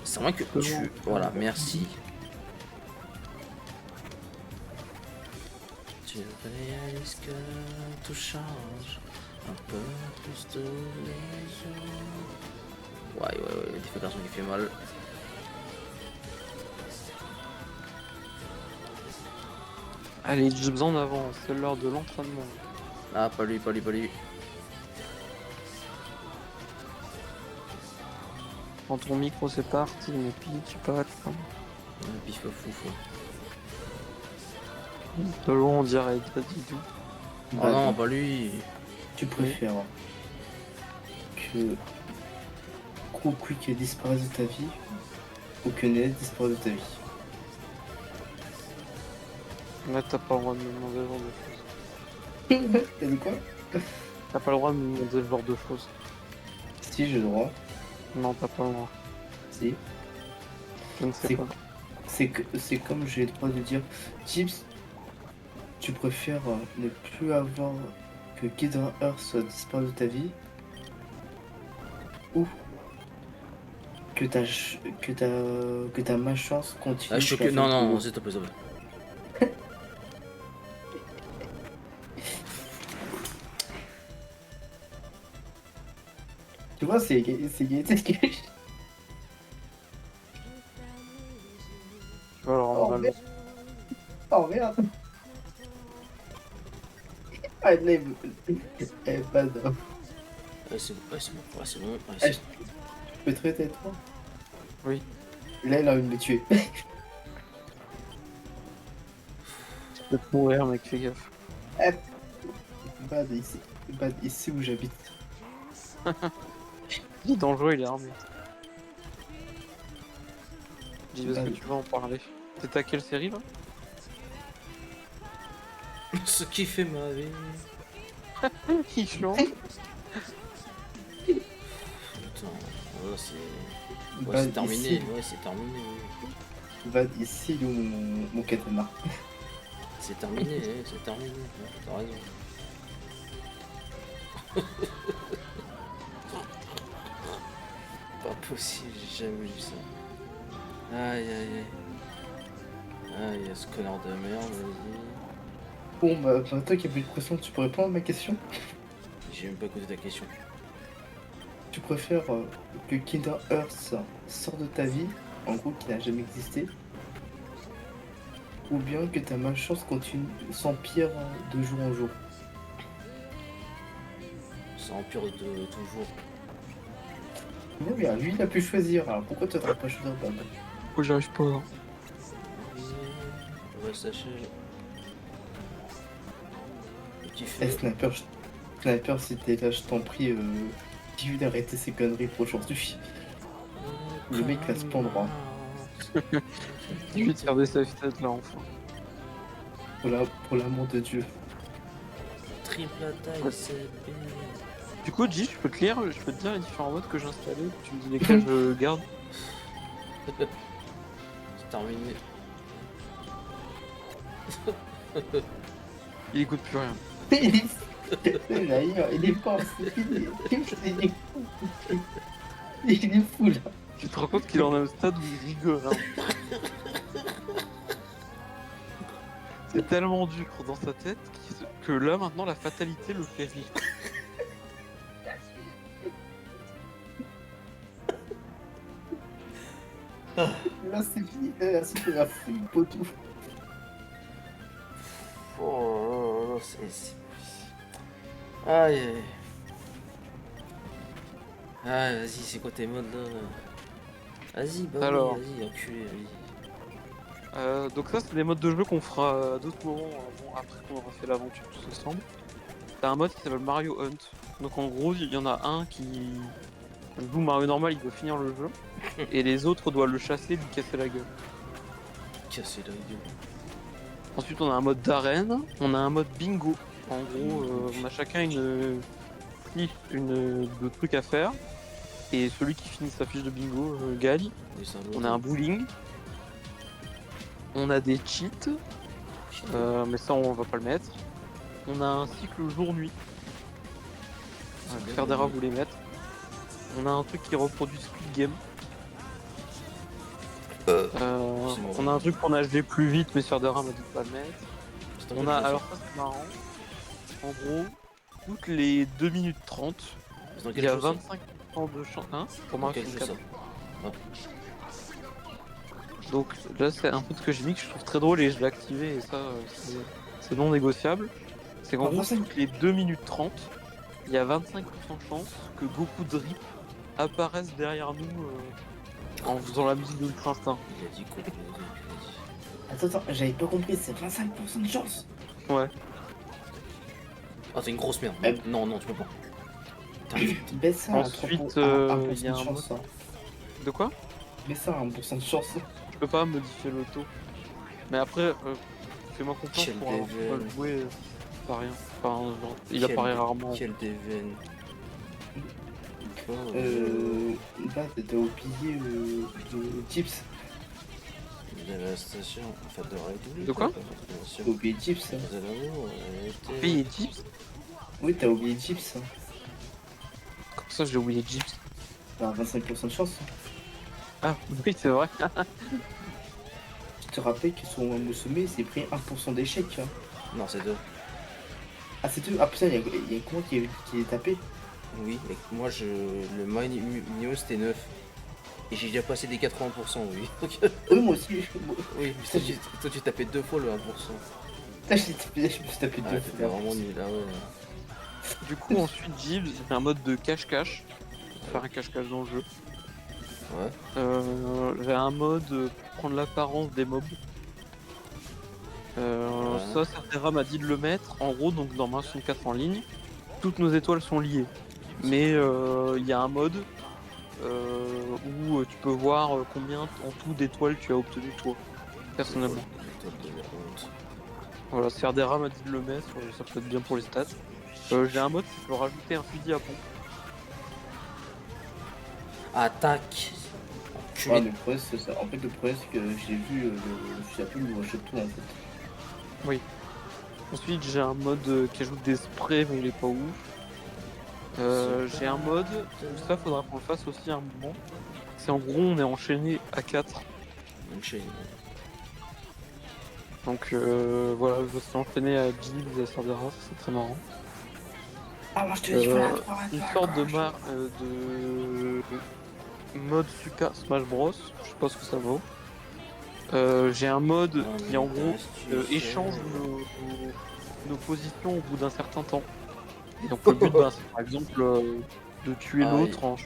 C'est vrai que tu. Voilà, merci. Tu réalises que tout change un peu plus tous les jours. Ouais, des fois garçon qui fait mal.
Allez, Jibs en avant, c'est l'heure de l'entraînement.
Ah, pas lui.
Quand ton micro c'est parti, mais puis tu peux
Pif foufou.
de loin on dirait Dadidou.
Oh non, pas lui.
Tu préfères que Gros Quick disparaisse de ta vie ou que Ned disparaisse de ta vie.
Là t'as pas le droit de me demander ce genre de choses.
T'as dit quoi?
T'as pas le droit de me demander ce genre de choses.
Si, j'ai le droit.
Non, t'as pas le droit.
Si.
Je ne sais pas.
C'est comme j'ai le droit de dire Chips, tu préfères ne plus avoir que Gideon Earth soit disparu de ta vie ou que ta malchance continue.
Ah, je suis que. Non, s'il te plaît, s'il te plaît.
Tu vois, c'est Gaëtan qui.
Tu vas leur rendre mal.
Oh merde. Ah, là, elle pas d'homme.
Ouais, c'est bon.
Je peux te traiter toi?
Oui.
Là, elle a envie de me tuer.
Tu peux te mourir, mec, fais gaffe.
Bad, ici. Bad, ici où j'habite.
Il est dangereux, il est armé. Dis, est-ce que
Bad.
tu vas en parler? C'est à quelle série, là?
Ce qui fait ma vie.
Il chante.
Putain, ouais, c'est. Ouais,
Bad,
c'est terminé,
ici.
ouais, c'est terminé, oui.
Bad, ici où mon katana.
C'est terminé, ouais, c'est terminé. Ouais, t'as raison. Pas possible, j'ai jamais vu ça. Aïe aïe aïe. Aïe, ce connard de merde, vas-y.
Bon, bah, toi qui avais une question, tu peux répondre à ma question?
J'ai même pas écouté ta question.
Tu préfères que Kinder Earth sorte de ta vie, en gros qui n'a jamais existé, ou bien que ta malchance continue s'empire de jour en jour?
Ça empire de toujours.
Non, mais lui, il a pu choisir, alors pourquoi tu n'aurais pas choisi Bad?
Oh, j'arrive pas. Hein.
On va sachez. Qui
Eh,
fait.
Sniper, si t'es là, je t'en prie, dis-lui d'arrêter ses conneries pour aujourd'hui. Le mec va se pendre, hein.
Je vais tirer des safe têtes là, enfin.
Pour l'amour de Dieu.
Triple attaque,
Ouais.
c'est bien.
Du coup, G, je peux te dire les différents modes que j'ai installés. Tu me dis lesquels je garde.
C'est terminé.
Il écoute plus rien.
Il est fort, c'est fini. Il est fou là.
Tu te rends compte qu'il en a un stade où il rigole. Hein. C'est tellement dur dans sa tête que là, maintenant, la fatalité le fait rire.
Là c'est fini, là c'est la fouille potou.
Oh, c'est. Aïe aïe. Ah, vas-y, c'est quoi tes modes là? Vas-y, bah
Alors.
oui, vas-y, enculé, vas-y.
Donc ça, c'est des modes de jeu qu'on fera à d'autres moments après qu'on aura fait l'aventure tous ensemble. T'as un mode qui s'appelle Mario Hunt. Donc en gros, il y en a un qui joue Mario normal, il doit finir le jeu. Et les autres doivent le chasser, lui casser la gueule.
Casser la gueule.
Ensuite, on a un mode d'arène, on a un mode bingo. En gros, on a chacun de trucs à faire. Et celui qui finit sa fiche de bingo gagne.
Oui, c'est
On a un bowling. On a des cheats, mais ça on va pas le mettre. On a un cycle jour-nuit. Ferdera voulait mettre. On a un truc qui reproduit Squid Game. On a un truc pour nager plus vite, mais Ferdera m'a dit de pas le mettre. On a, alors ça c'est marrant. En gros, toutes les 2 minutes 30, il y a 25% de chance. Hein, pour Mario 64. Donc là c'est un peu ce que j'ai mis que je trouve très drôle et je l'ai activé et ça c'est non négociable. C'est qu'en gros toutes les 2 minutes 30, il y a 25% de chance que Goku Drip apparaisse derrière nous en faisant la musique de Ultra Instinct.
Il a dit quoi?
Attends, j'avais pas compris, c'est 25% de chance.
Ouais.
Ah, t'es une grosse merde. Non, tu peux pas.
Baisse ça
Ensuite,
à 1%
il y a
de
un
chance.
mode... De quoi?
Baisse ça à 1% de chance.
Je peux pas modifier le taux. Mais après, fais-moi confiance
Quel
pour avoir
dével.
pas jouer pas rien. Enfin, genre, il apparaît rarement.
Quel déveine.
Là, t'as oublié de Tips.
Dévastation. Enfin, de réduire.
De quoi?
T'as oublié Tips.
Vous allez l'amour,
Payer Gyps?
Oui, t'as oublié Tips.
Comme ça, j'ai oublié Gyps.
Bah, 25% de chance.
Ah, oui, c'est vrai.
Je te rappelle que son sommet, c'est pris 1% d'échec. Hein.
Non, c'est 2.
Ah, c'est tout. Ah putain, il y a comment qui est tapé?
Oui, et moi, le minimum c'était 9. Et j'ai déjà passé des 80%, oui.
Oui, moi aussi.
Oui, mais toi, tu tapais 2 fois le 1%.
Putain, je me suis tapé
Ah,
deux
t'étais
fois.
vraiment nul, là, ouais.
Du coup, ensuite, Gyps, j'ai fait un mode de cache-cache. Pour faire un cache-cache dans le jeu.
Ouais.
J'ai un mode pour prendre l'apparence des mobs.
Ouais.
Ça, Cerdera m'a dit de le mettre. En gros, donc dans Mario 64 en ligne, toutes nos étoiles sont liées. Mais il y a un mode où tu peux voir combien en tout d'étoiles tu as obtenu toi, personnellement.
L'étoile de la honte.
Voilà, Cerdera m'a dit de le mettre, ça peut être bien pour les stats. J'ai un mode qui peut rajouter un fusil à pompe.
Attaque.
Ouais,
Enculé.
mais le problème, c'est ça. En fait, le problème, c'est que j'ai vu le fusil à pompe, il achète tout en fait.
Ensuite, j'ai un mode qui ajoute des sprays, mais il est pas ouf. J'ai un mode où ça, faudra qu'on le fasse aussi à un moment. C'est en gros, on est enchaîné à 4.
Une chaîne.
Donc voilà, je suis enchaîné à Gibbs et à Cerdera, c'est très marrant.
Ah, moi je te dis, faut la
Une sorte de mode Super Smash Bros. Je sais pas ce que ça vaut. J'ai un mode qui en gros échange nos positions au bout d'un certain temps. Et donc le but, c'est par exemple de tuer
Aïe.
l'autre en...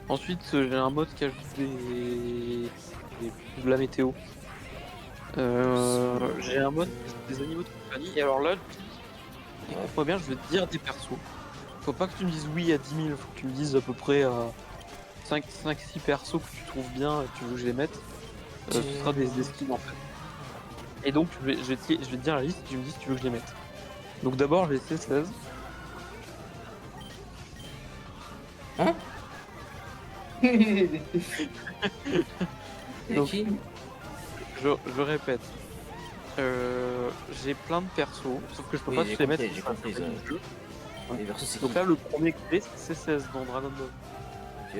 Ensuite, j'ai un mode qui ajoute de la météo. J'ai un mode des animaux de compagnie. Et alors là, écoute-moi bien, je vais te dire des persos. Faut pas que tu me dises oui à 10 000, faut que tu me dises à peu près 5-6 persos que tu trouves bien et que tu veux que je les mette. Ce sera des skins en fait. Et donc, je vais te dire la liste et tu me dis si tu veux que je les mette. Donc d'abord, j'ai C16.
Hein?
Et
Donc,
qui?
je répète. J'ai plein de persos, sauf que je peux
Oui,
pas
j'ai
tous les
compris,
mettre.
j'ai compris ça. Les versos, c'est qui?
Donc là, le premier que j'ai, c'est C16 dans Dragon Ball.
Ok.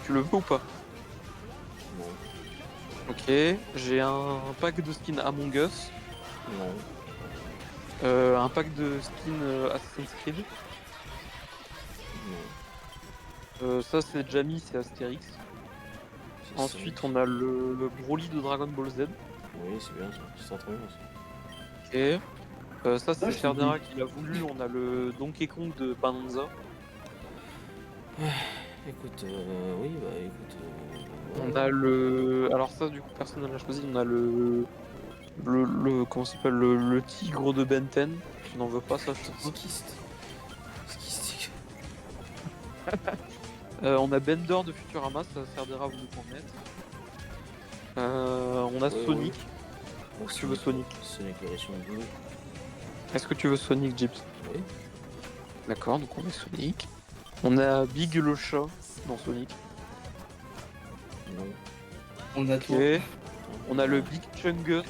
Tu le veux ou pas?
Non.
Ok, j'ai un pack de skins Among Us,
Non.
un pack de skins Assassin's Creed. Ça, c'est Jamie, c'est Astérix.
C'est
Ensuite,
ça.
on a le Broly de Dragon Ball Z.
Oui, c'est bien ça. C'est très bien ça.
Ok. Ça, c'est
je te
Cerdera qui l'a voulu. On a le Donkey Kong de Bananza.
Écoute, oui, bah écoute.
On a le. Alors, ça, du coup, personne ne l'a choisi. On a le comment ça s'appelle le tigre de Benten. Tu n'en veux pas, ça, je te dis.
Skistique.
On a Bender de Futurama. Ça, Cerdera voulu qu'on mette. On a
Ouais,
Sonic.
Moi,
Tu veux Sonic?
Sonic version bleue.
Est-ce que tu veux Sonic, Gyps?
Oui.
D'accord, donc on met Sonic. On a Big le chat dans Sonic.
Non.
on a
Ok.
toi.
On a le Big Chungus.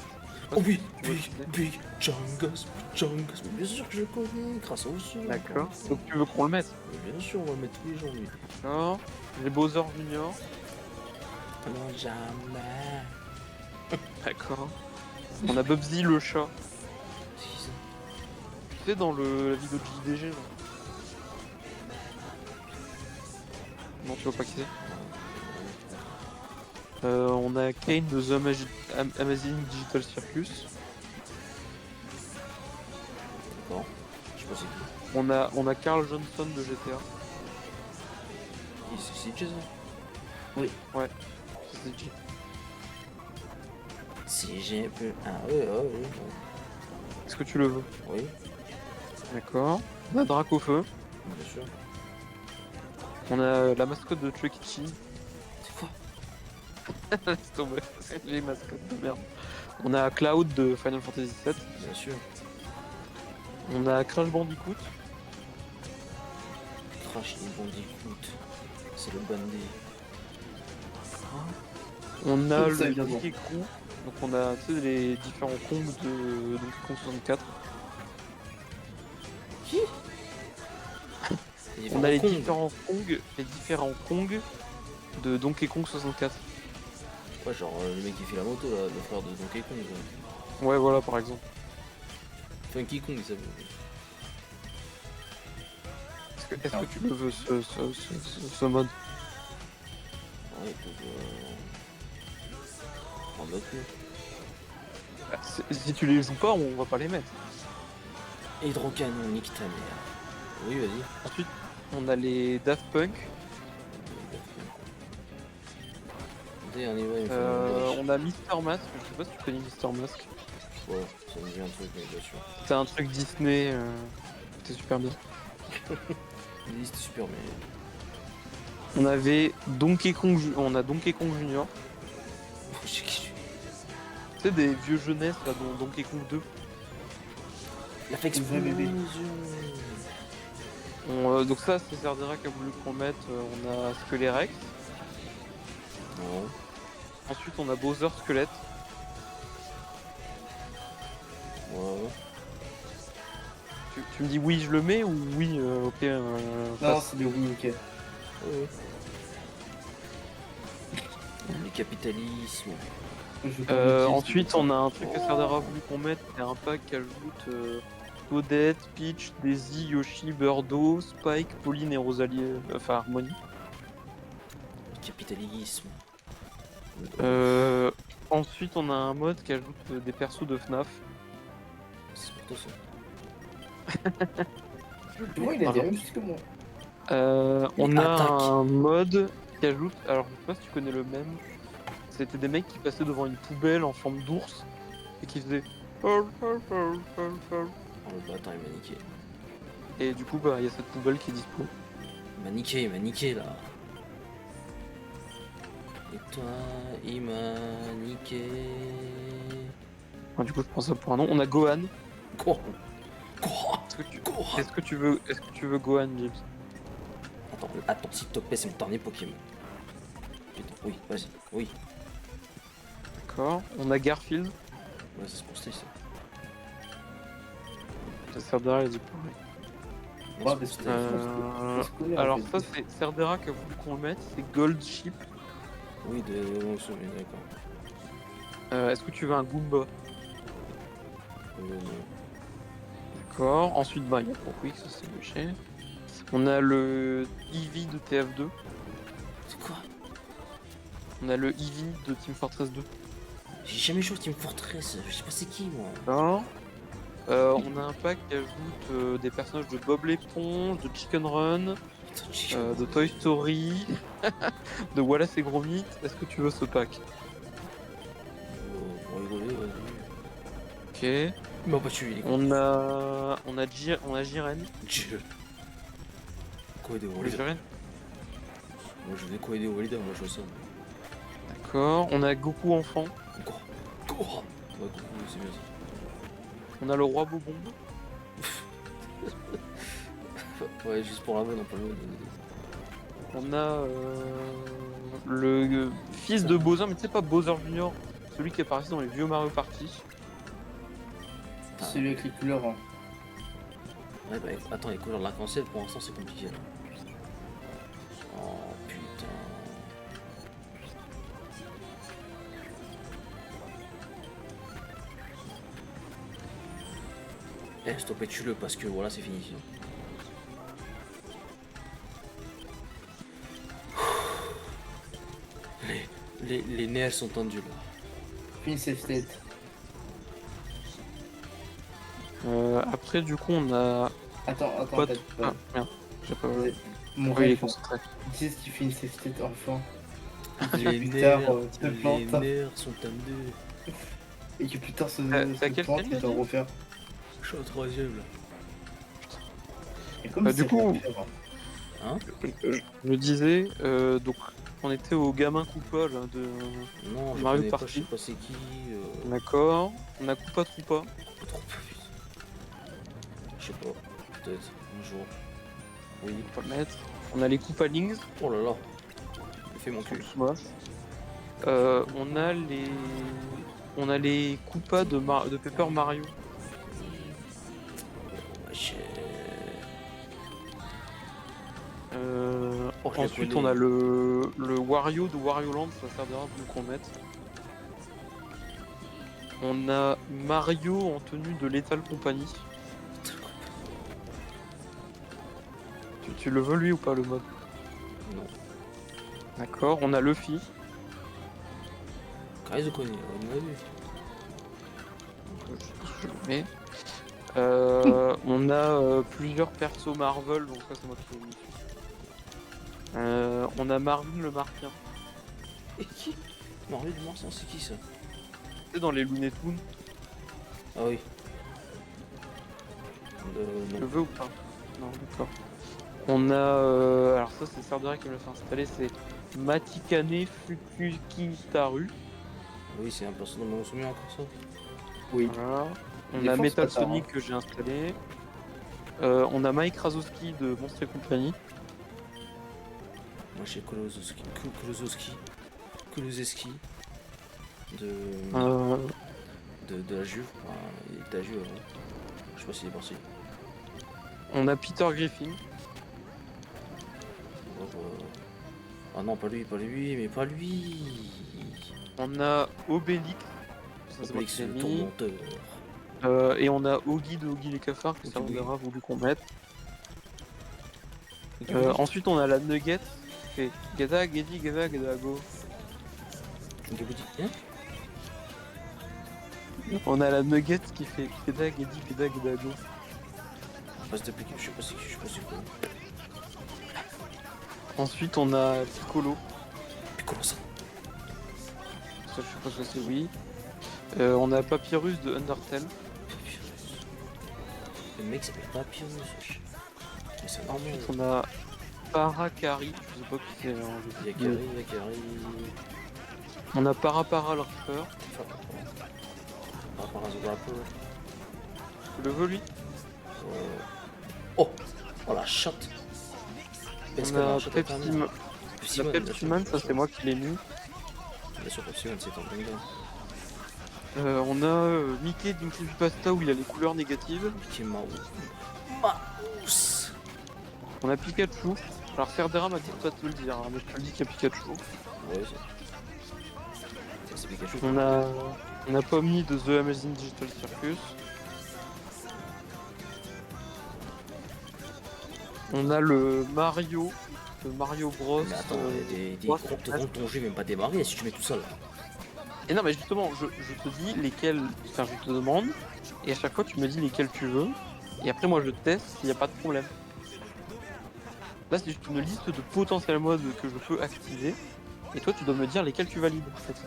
Oh oui,
Tu veux
Big Chungus. Mais bien sûr que je le connais, grâce au jeu.
D'accord. Donc tu veux qu'on le mette?
Mais bien sûr, on va le mettre tous les jours, lui.
D'accord. J'ai Bowser Junior.
Non, jamais.
D'accord. On a Bubsy le chat.
C'est qui ça?
Tu sais, dans la vidéo de JDG là. Non, tu vois pas qui c'est? On a Kane de The Amazing Digital Circus.
D'accord. Je sais pas c'est qui.
On a Carl Johnson de GTA.
C'est Jason.
C'est J.
Si j'ai pu. Ah oui, oui.
Est-ce que tu le veux?
Oui,
D'accord. On a Dracofeu.
bien sûr.
On a la mascotte de Chuck E. Cheese.
C'est quoi?
Laisse tomber. C'est les mascottes de merde. On a Cloud de Final Fantasy VII.
Bien sûr.
On a Crash Bandicoot.
Crash Bandicoot. C'est le bandit.
On a
Ça
le
vient
Donkey Crew. Donc on a tu sais, les différents Kong de Donkey Kong 64.
Qui?
On a les différents Kong de Donkey Kong 64.
Ouais, genre le mec qui fait la moto là, le frère de Donkey Kong. Quoi.
Ouais, voilà, par exemple.
Funky Kong, il s'appelle.
Est-ce que tu le veux, ce mode?
Ouais, écoute, en autre mot.
Bah, si tu les joues pas, on va pas les mettre.
Hydrocanon, nique ta mère. Oui, vas-y.
Ensuite, On a les Daft Punk.
Attendez, on y va, il me faut une image.
On a Mister Mask. Je sais pas si tu connais Mister Mask.
Ouais, ça me dit un truc, mais bien sûr.
C'est un truc Disney. C'était super bien.
Il dit c'était super, mais.
On avait Donkey Kong. On a Donkey Kong Junior.
Je sais qui je suis.
Tu sais, des vieux jeunesse là, dont Donkey Kong 2.
Il a fait
vrai bébé.
explosion.
Donc ça, c'est Serdera qui a voulu qu'on mette. On a Skelerex.
Non.
Ensuite, on a Bowser Squelette.
Ouais.
Tu me dis oui, je le mets ou oui, ok.
Non,
passe.
c'est des oui, ok.
Ouais. Le capitalisme.
Je veux pas mentir,
Ensuite,
c'est
on a un truc que Serdera a voulu qu'on mette. C'est un pack qui ajoute Toadette, Peach, Daisy, Yoshi, Birdo, Spike, Pauline et Rosalie. Enfin, Harmony.
Le capitalisme.
Ensuite, on a un mode qui ajoute des persos de FNAF.
C'est pour toi ça.
Tu vois, il a dit la même chose que moi.
On
Mais
a
attaque.
un mode qui ajoute. Alors, je sais pas si tu connais le même. C'était des mecs qui passaient devant une poubelle en forme d'ours et qui faisaient.
Oh le bâtard il m'a niqué.
Et du coup, bah, il y a cette poubelle qui est dispo.
Il m'a niqué là. Et toi, il m'a niqué.
Ah, du coup, je prends ça pour un nom. On a Gohan.
Quoi? Quoi?
Est-ce que tu veux Gohan, James?
Attends, s'il te plaît, c'est mon dernier Pokémon. Putain, oui, vas-y, oui.
D'accord. On a Garfield.
Ouais, c'est pour ça.
Ça sert derrière, il dit pareil.
Ouais, parce que
Euh,
on se connaît, en
Alors
fait.
ça, c'est Serdera qui a voulu qu'on le mette. C'est Gold Ship.
Oui, de émotion, d'accord.
Est-ce que tu veux un Goomba?
Non.
D'accord. Ensuite, bah, il y a Pourquoi ça c'est bouché. On a le Eevee de TF2.
C'est quoi?
On a le Eevee de Team Fortress 2.
J'ai jamais joué à Team Fortress, je sais pas c'est qui moi.
D'accord. On a un pack qui ajoute des personnages de Bob l'éponge, de Chicken Run,
Putain,
de Toy Story, de Wallace et Gromit. Est-ce que tu veux ce pack?
Pour rigoler, vas-y.
Ok.
Il m'a battu, il est con.
On a Jiren.
Dieu. Quoi des
Le
Walida?
Jiren.
Moi je vais quoi des Walida, moi je vois ça.
D'accord. On a Goku enfant.
Quoi? Quoi? Ouais, Goku, c'est bien ça.
On a le roi Bobon.
Ouais, juste pour la vanne, on peut le.
On a le fils de Bowser, mais tu sais pas Bowser Junior, celui qui apparaissait dans les vieux Mario Party.
Celui avec les couleurs. Hein.
Ouais, bah attends, les couleurs de l'arc-en-ciel pour l'instant c'est compliqué là. Oh putain. Eh, stop et tue-le parce que voilà, c'est fini sinon. Les nerfs sont tendus là.
Fini safe state.
Après, du coup, on a.
Attends,
Pas
attends.
Ah, merde. J'ai pas.
Mon
Oui, il est
rêve.
concentré.
Dis ce qui fait une safe state enfin.
Les
plus tard, tu te
les
plantes.
nerfs sont tendus.
Et que plus tard ce
T'as quel
plante,
série,
tu dois
là,
refaire.
Je suis au troisième là.
Et comme
Bah,
c'est
du coup-
refaire, hein.
Je disais, donc, on était au gamin Koopa là, de.
Non, je
Mario
connais pas,
Party.
je sais pas c'est qui.
D'accord. On a Koopa Troopa.
Trop putain. Je sais pas, peut-être un jour. Oui.
On va le mettre. On a les Koopa Links.
Oh là là. J'ai fait mon cul.
On a les Koopas de Paper Mario.
Wesh. Oh, je l'ai
Ensuite,
collé.
on a le Wario de Wario Land, ça servira pour qu'on mette. On a Mario en tenue de Lethal Company. Tu le veux lui ou pas le mode?
Non.
D'accord, on a Luffy.
Kaizo connaît, on a vu.
Je le mets. On a plusieurs persos Marvel, donc ça c'est moi qui l'ai mis. On a Marvin le Martien.
Et qui? Mario du Marsan, c'est qui ça?
C'est dans les Looney Tunes.
Ah oui.
Tu le
Non.
veux ou pas? Non, d'accord. On a. Alors, ça, c'est Sardera qui me l'a fait installer. C'est Matikane Fukukitaru.
Oui, c'est un perso dans mon souvenir encore ça.
Oui.
Voilà. On
Il est
a
fort, ce
Metal
bâtard,
Sonic
hein.
que j'ai installé. On a Mike Razowski de Monstres et compagnie.
Moi j'ai Kulozeski de...
Euh,
de la Juve. Enfin, il était à Juve avant. Je sais pas s'il est parti.
on a Peter Griffin.
Donc, ah non, pas lui, mais pas lui.
On a Obélix. Ça, c'est moi
Obélix
qui l'ai
le
mis.
tourmenteur.
Et on a Oggy de Oggy les cafards que
Oggy,
Sardera a voulu qu'on mette.
Ok, oui.
Ensuite, on a la Nugget qui fait Gada, Gedi, Gada, Gada, Go.
Gaboudi. Hein?
On a la Nugget qui fait Gada, Gedi, Gada, Gada, Go.
Passe d'appliquer, je sais pas c'est quoi.
Ensuite, on a Piccolo.
Piccolo ça.
Ça, je sais pas ce que c'est, oui. On a Papyrus de Undertale.
Papyrus. Le mec s'appelle Papyrus. Wesh. Mais c'est normal.
Ensuite, on a Paracari. Je sais pas qui c'est. Hein,
Yakari.
On a Parapara le rappeur.
Par rapport à The Rapper.
Tu le veux, lui?
Oh! Oh la chatte! Est-ce qu'elle a
On
un
a
shot
Pepsi
internet?
Man.
Pepsi
La
Man,
Pepsi Man, ça c'est moi qui l'ai mis.
Bien sûr, Pepsi Man, c'est un dingue.
On a Mickey d'une Creepypasta où il a les couleurs négatives.
Mickey Mouse.
On a Pikachu. Alors Serdera m'a dit de pas te le dire, hein, mais je te le dis qu'il y a Pikachu.
Ouais, c'est Pikachu.
On a Pomni de The Amazing Digital Circus. On a le Mario de Mario Bros.
Mais attends, il y a des
ouais,
comptes ton jeu même pas démarré si tu mets tout ça là.
Et non mais justement, je te dis lesquels, enfin je te demande, et à chaque fois tu me dis lesquels tu veux, et après moi je teste s'il n'y a pas de problème. Là c'est juste une liste de potentiels modes que je peux activer, et toi tu dois me dire lesquels tu valides en fait.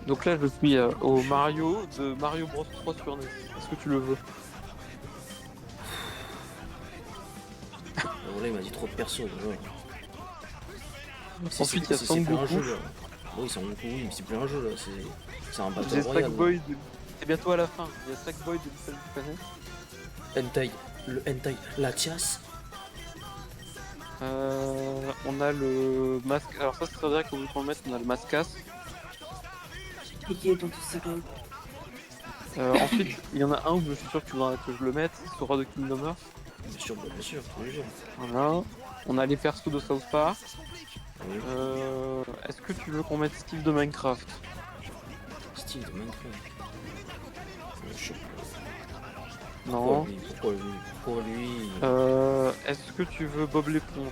Donc là je suis au Mario de Mario Bros 3 sur NES. Est-ce que tu le veux?
Là il m'a dit trop de persos déjà.
Ensuite il y a
C'est plus un
Sangoku.
jeu là. Oui, Sangoku, oui, mais c'est plus un jeu là, c'est un battle
J'ai
royal.
Sackboy de... C'est bientôt à la fin. Il y a Sackboy de Little Planet.
Hentai, le hentai, la tiasse.
On a le masque. Alors ça c'est vrai qu'on veut qu'on le mette. On a le mascasse. Ensuite il y en a un où je suis sûr que tu voudras que je le mette. C'est Sora de Kingdom Hearts.
Bien sûr, tous les jours.
Voilà. On a les persos de South Park.
Oui.
Est-ce que tu veux qu'on mette Steve de Minecraft?
Style de Minecraft. Je sais pas.
Non.
Pourquoi lui
Est-ce que tu veux Bob l'éponge?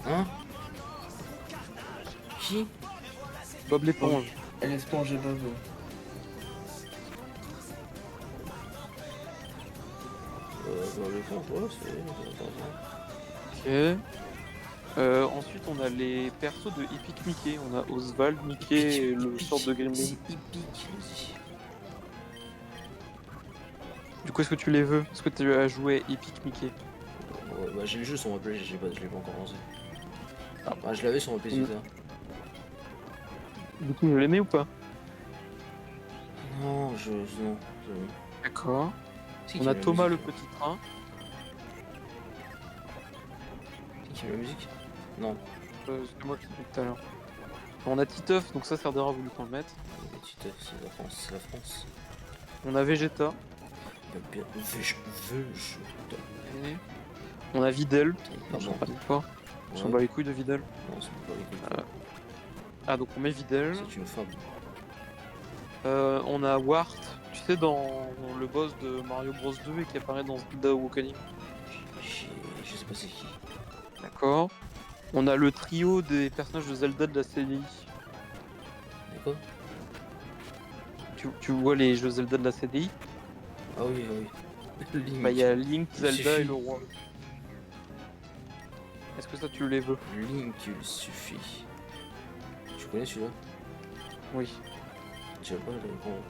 Hein? Qui?
Bob l'éponge.
Elle est sponge et Bob.
Le fond, ouais, c'est...
Ok. Ensuite, on a les persos de Epic Mickey. On a Oswald, Mickey et le sort de Gremlin.
C'est épique, vas-y.
Du coup, est-ce que tu les veux? Est-ce que tu as joué Epic Mickey?
Ouais, bah j'ai le jeu sur mon play, je l'ai pas encore lancé. Ah, bah je l'avais sur mon PC, ça.
Du coup, je les mets ou pas?
Non, non.
D'accord.
C'est
On
qui
a
la
Thomas le
musique,
petit train.
C'est qui la musique? Non.
C'est moi qui l'ai dit tout à l'heure. On a Titeuf, donc ça Serdera a voulu qu'on le mette.
Les Titeuf, c'est la France.
On a Vegeta.
Bien,
Et on a Videl.
Ah
Je
bon.
sais pas de quoi. On s'en bat les couilles de Videl.
Non, c'est pas les couilles.
Ah, donc on met Videl.
C'est une femme.
On a Wart. Tu sais, dans le boss de Mario Bros 2 et qui apparaît dans Zelda Awakening.
Je sais pas c'est qui.
D'accord. On a le trio des personnages de Zelda de la CDI.
D'accord.
Tu vois les jeux Zelda de la CDI?
Ah oui, ah oui. Link.
Bah il y a Link,
Il
Zelda et
suffit.
le roi. Est-ce que ça tu les veux?
Link, il suffit. Tu connais celui-là?
Oui.
Tu vois pas le grand.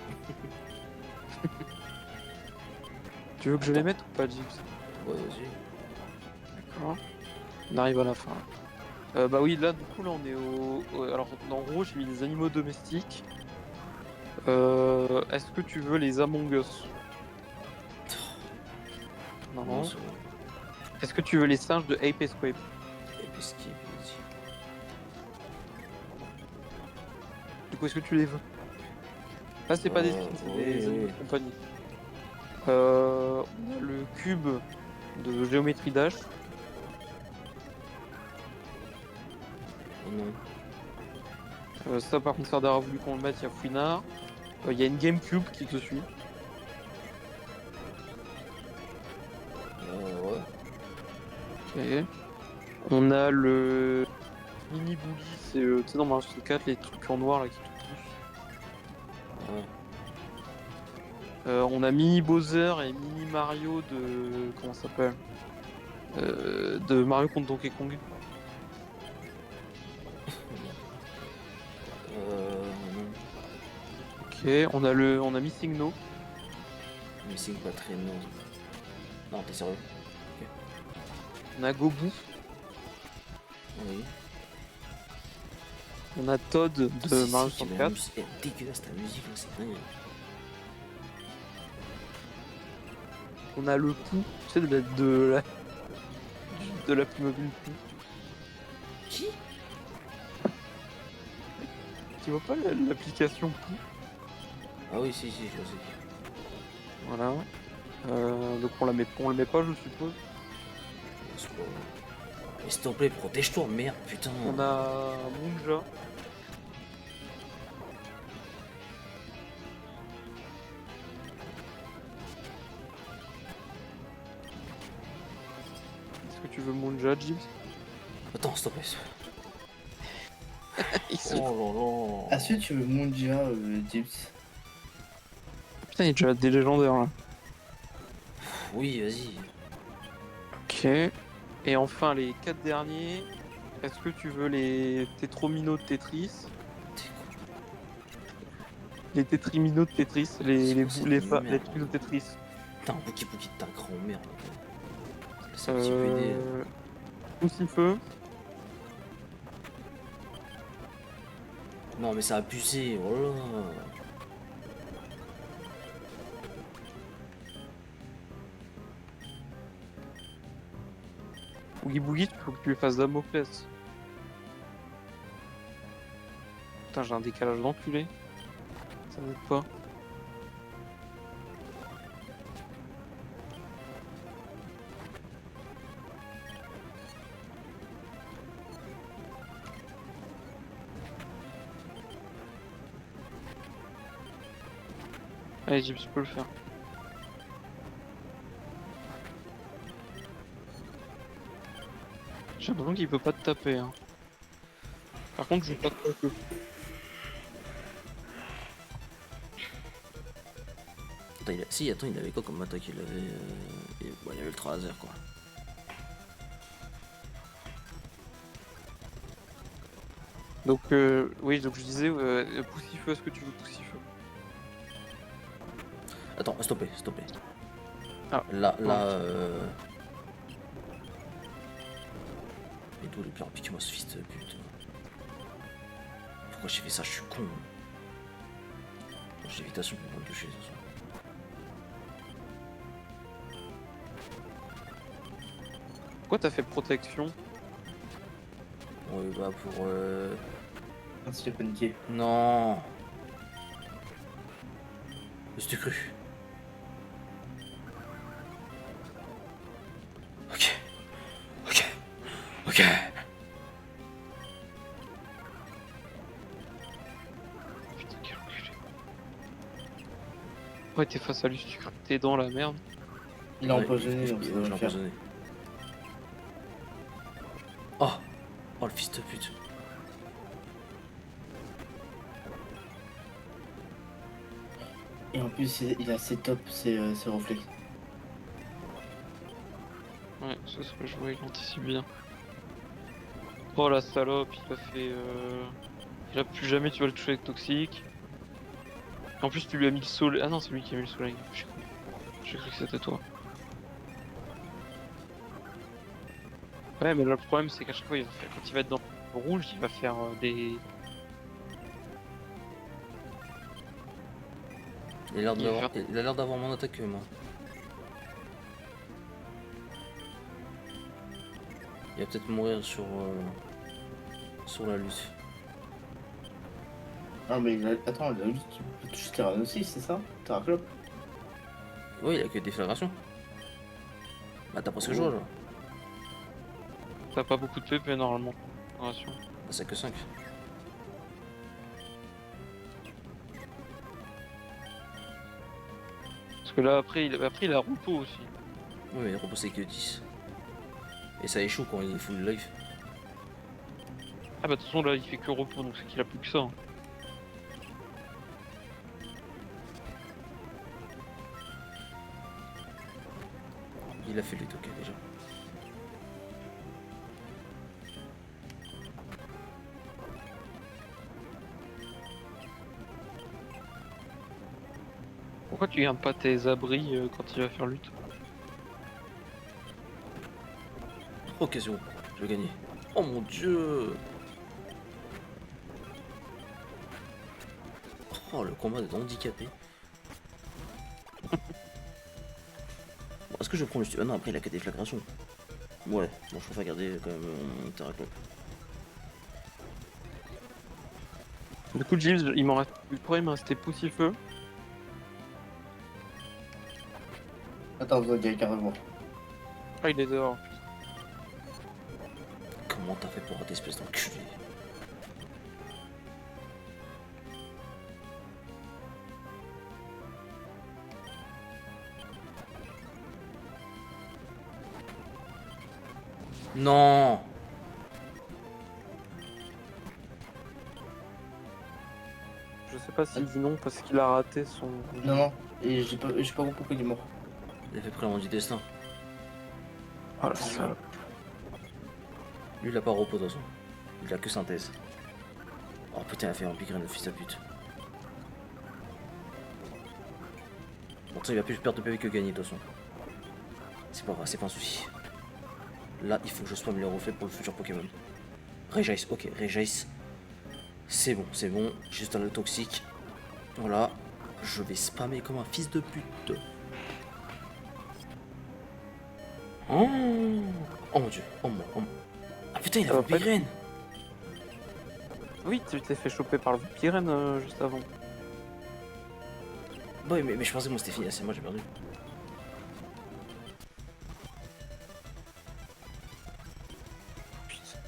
Tu veux que je les
Attends.
mette ou pas, Gibbs?
Ouais, vas-y.
D'accord. On arrive à la fin. Bah oui, là, du coup, là, on est alors, en gros, j'ai mis des animaux domestiques. Est-ce que tu veux les Among Us? Non.
Non, c'est bon.
Est-ce que tu veux les singes de Ape Escape?
Et puis skip, vas-y.
Du coup, est-ce que tu les veux? Là, c'est pas des skins, c'est
Oui,
des animaux
oui.
de compagnie. On a le cube de géométrie Dash.
Oh non.
Ça, par contre, Sardar a voulu qu'on le mette, il y a Fouinard. Il y a une GameCube qui te suit.
Ouais.
Ok. On a le mini Boogie, c'est tu sais dans Mario 64 les trucs en noir là qui te poussent.
Ouais.
On a mini Bowser et mini Mario de comment ça s'appelle de Mario contre Donkey Kong.
Non.
Ok, on a Missing No,
Mais c'est pas très non. Non, t'es sérieux?
on a Gobu,
Oui.
on a Todd de Mario 64,
C'est dégueulasse ta musique, là, c'est dingue.
on a le Pou, tu sais de la Playmobil Pou.
Qui?
Tu vois pas l'application Pou?
Ah oui, si, je sais.
Voilà. Donc on le met pas je suppose.
C'est pas... Mais s'il te plaît, protège-toi, merde, putain.
On a Munja. Est-ce que tu veux Munja, Gibbs?
Attends, s'il te plaît.
Il se-
Oh là là.
Est-ce que tu veux Mondia, Dips?
Putain, il y a déjà des légendaires là.
Oui, vas-y.
Ok. Et enfin, les 4 derniers. Est-ce que tu veux les Tétromino de Tetris? Les Tétrimino de Tetris,
C'est quoi cette
les
merde
trucs de Tetris.
Putain, Bookie de ta grand-mère. C'est un petit peu aidé.
Poussifeu.
Non, mais ça a abusé, oh là là.
Boogie Boogie, il faut que tu lui fasses Damoclès. Putain, j'ai un décalage d'enculé. Ça m'aide pas. Allez, Gibbs, je peux le faire. J'ai l'impression qu'il peut pas te taper. Hein. Par contre, je joue pas trop que.
Attends, si, attends, il avait quoi comme attaque? Il avait. Bon, il avait le 3 laser quoi.
Donc, oui, donc je disais, Poussifeu, est-ce que tu veux Poussifeu?
Attends, stoppez.
Ah.
Là.
Ouais.
Mais d'où le plus rapide que moi ce fils de pute? Pourquoi j'ai fait ça? Je suis con. J'ai l'évitation pour me toucher ce soir.
Pourquoi t'as fait protection?
Ouais, bah pour.
Merci, j'ai paniqué.
Non. C'était cru. Ok.
Putain, quel enculé. Ouais, t'es face à lui, tu craques tes dents, la merde.
Il a
Ouais,
empoisonné, donc ça
j'ai
doit le faire.
empoisonné. Oh. Oh le fils de pute.
Et en plus, il a ses tops, ses reflets.
Ouais, c'est ce que je vois, il anticipe bien. Oh la salope, il a fait. Il a plus jamais tu vas le toucher avec toxique. En plus, tu lui as mis le soleil. Ah non, c'est lui qui a mis le soleil. J'ai cru que c'était toi. Ouais, mais là, le problème, c'est qu'à chaque fois, quand il va être dans le rouge, il va faire des.
Il a
Il va faire.
l'air d'avoir moins d'attaque que moi. Il va peut-être mourir sur la lutte.
Ah, mais attends, il a juste tu peux toucher Terran aussi, c'est ça? Terraclop?
Oui, il a que déflagration. Bah t'as presque joué là.
T'as pas beaucoup de PP normalement. Attention.
Bah, c'est que 5.
Parce que là, après, il a repos aussi.
Oui, mais il repose que 10. Et ça échoue quand il est full life.
Ah bah, de toute façon, là, il fait que repos, donc c'est qu'il a plus que ça, hein.
Il a fait les tokens déjà.
Pourquoi tu gardes pas tes abris quand il va faire lutte?
Occasion, je vais gagner. Oh mon dieu. Oh le combat est handicapé. Bon, est-ce que je prends le... Ah non, après il a que déflagration. Ouais, bon je préfère garder quand même mon Terraclop.
Du coup, Jeeves, il m'en reste. Le problème, il me restait Poussifeu.
Attends, vous avez carrément.
Ah, il est dehors.
Comment t'as fait pour rater espèce d'enculé? Non.
Je sais pas s'il dit non parce qu'il a raté son.
Non, non, et j'ai pas compris pourquoi il est mort.
Il a fait prélement du destin.
Oh la salope.
Lui il a pas repos de toute façon. Il a que synthèse. Oh putain il a fait un pigraine le fils de pute. Bon ça il va plus perdre de PV que gagner de toute façon. C'est pas grave, c'est pas un souci. Là il faut que je sois meilleur reflet pour le futur Pokémon. Regice, ok, Regice. C'est bon, juste un le toxique. Voilà. Je vais spammer comme un fils de pute. Oh, oh mon dieu, oh mon... Ah putain il a
Ça va
fait
pas être-
Pigraine.
Oui, tu t'es fait choper par le Pyrène juste avant.
Bah oui, mais je pensais que moi c'était fini, c'est moi j'ai perdu.
Putain.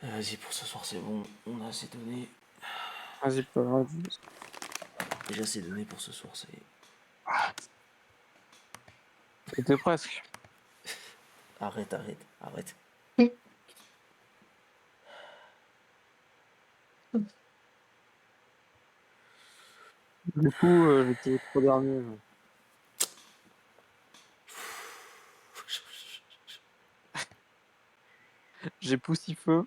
Vas-y, pour ce soir c'est bon, on a assez donné.
Vas-y, pas grave.
Déjà assez donné pour ce soir, ça y est.
C'était presque.
Arrête.
Du coup, j'étais trop dernier. J'ai Poussifeu.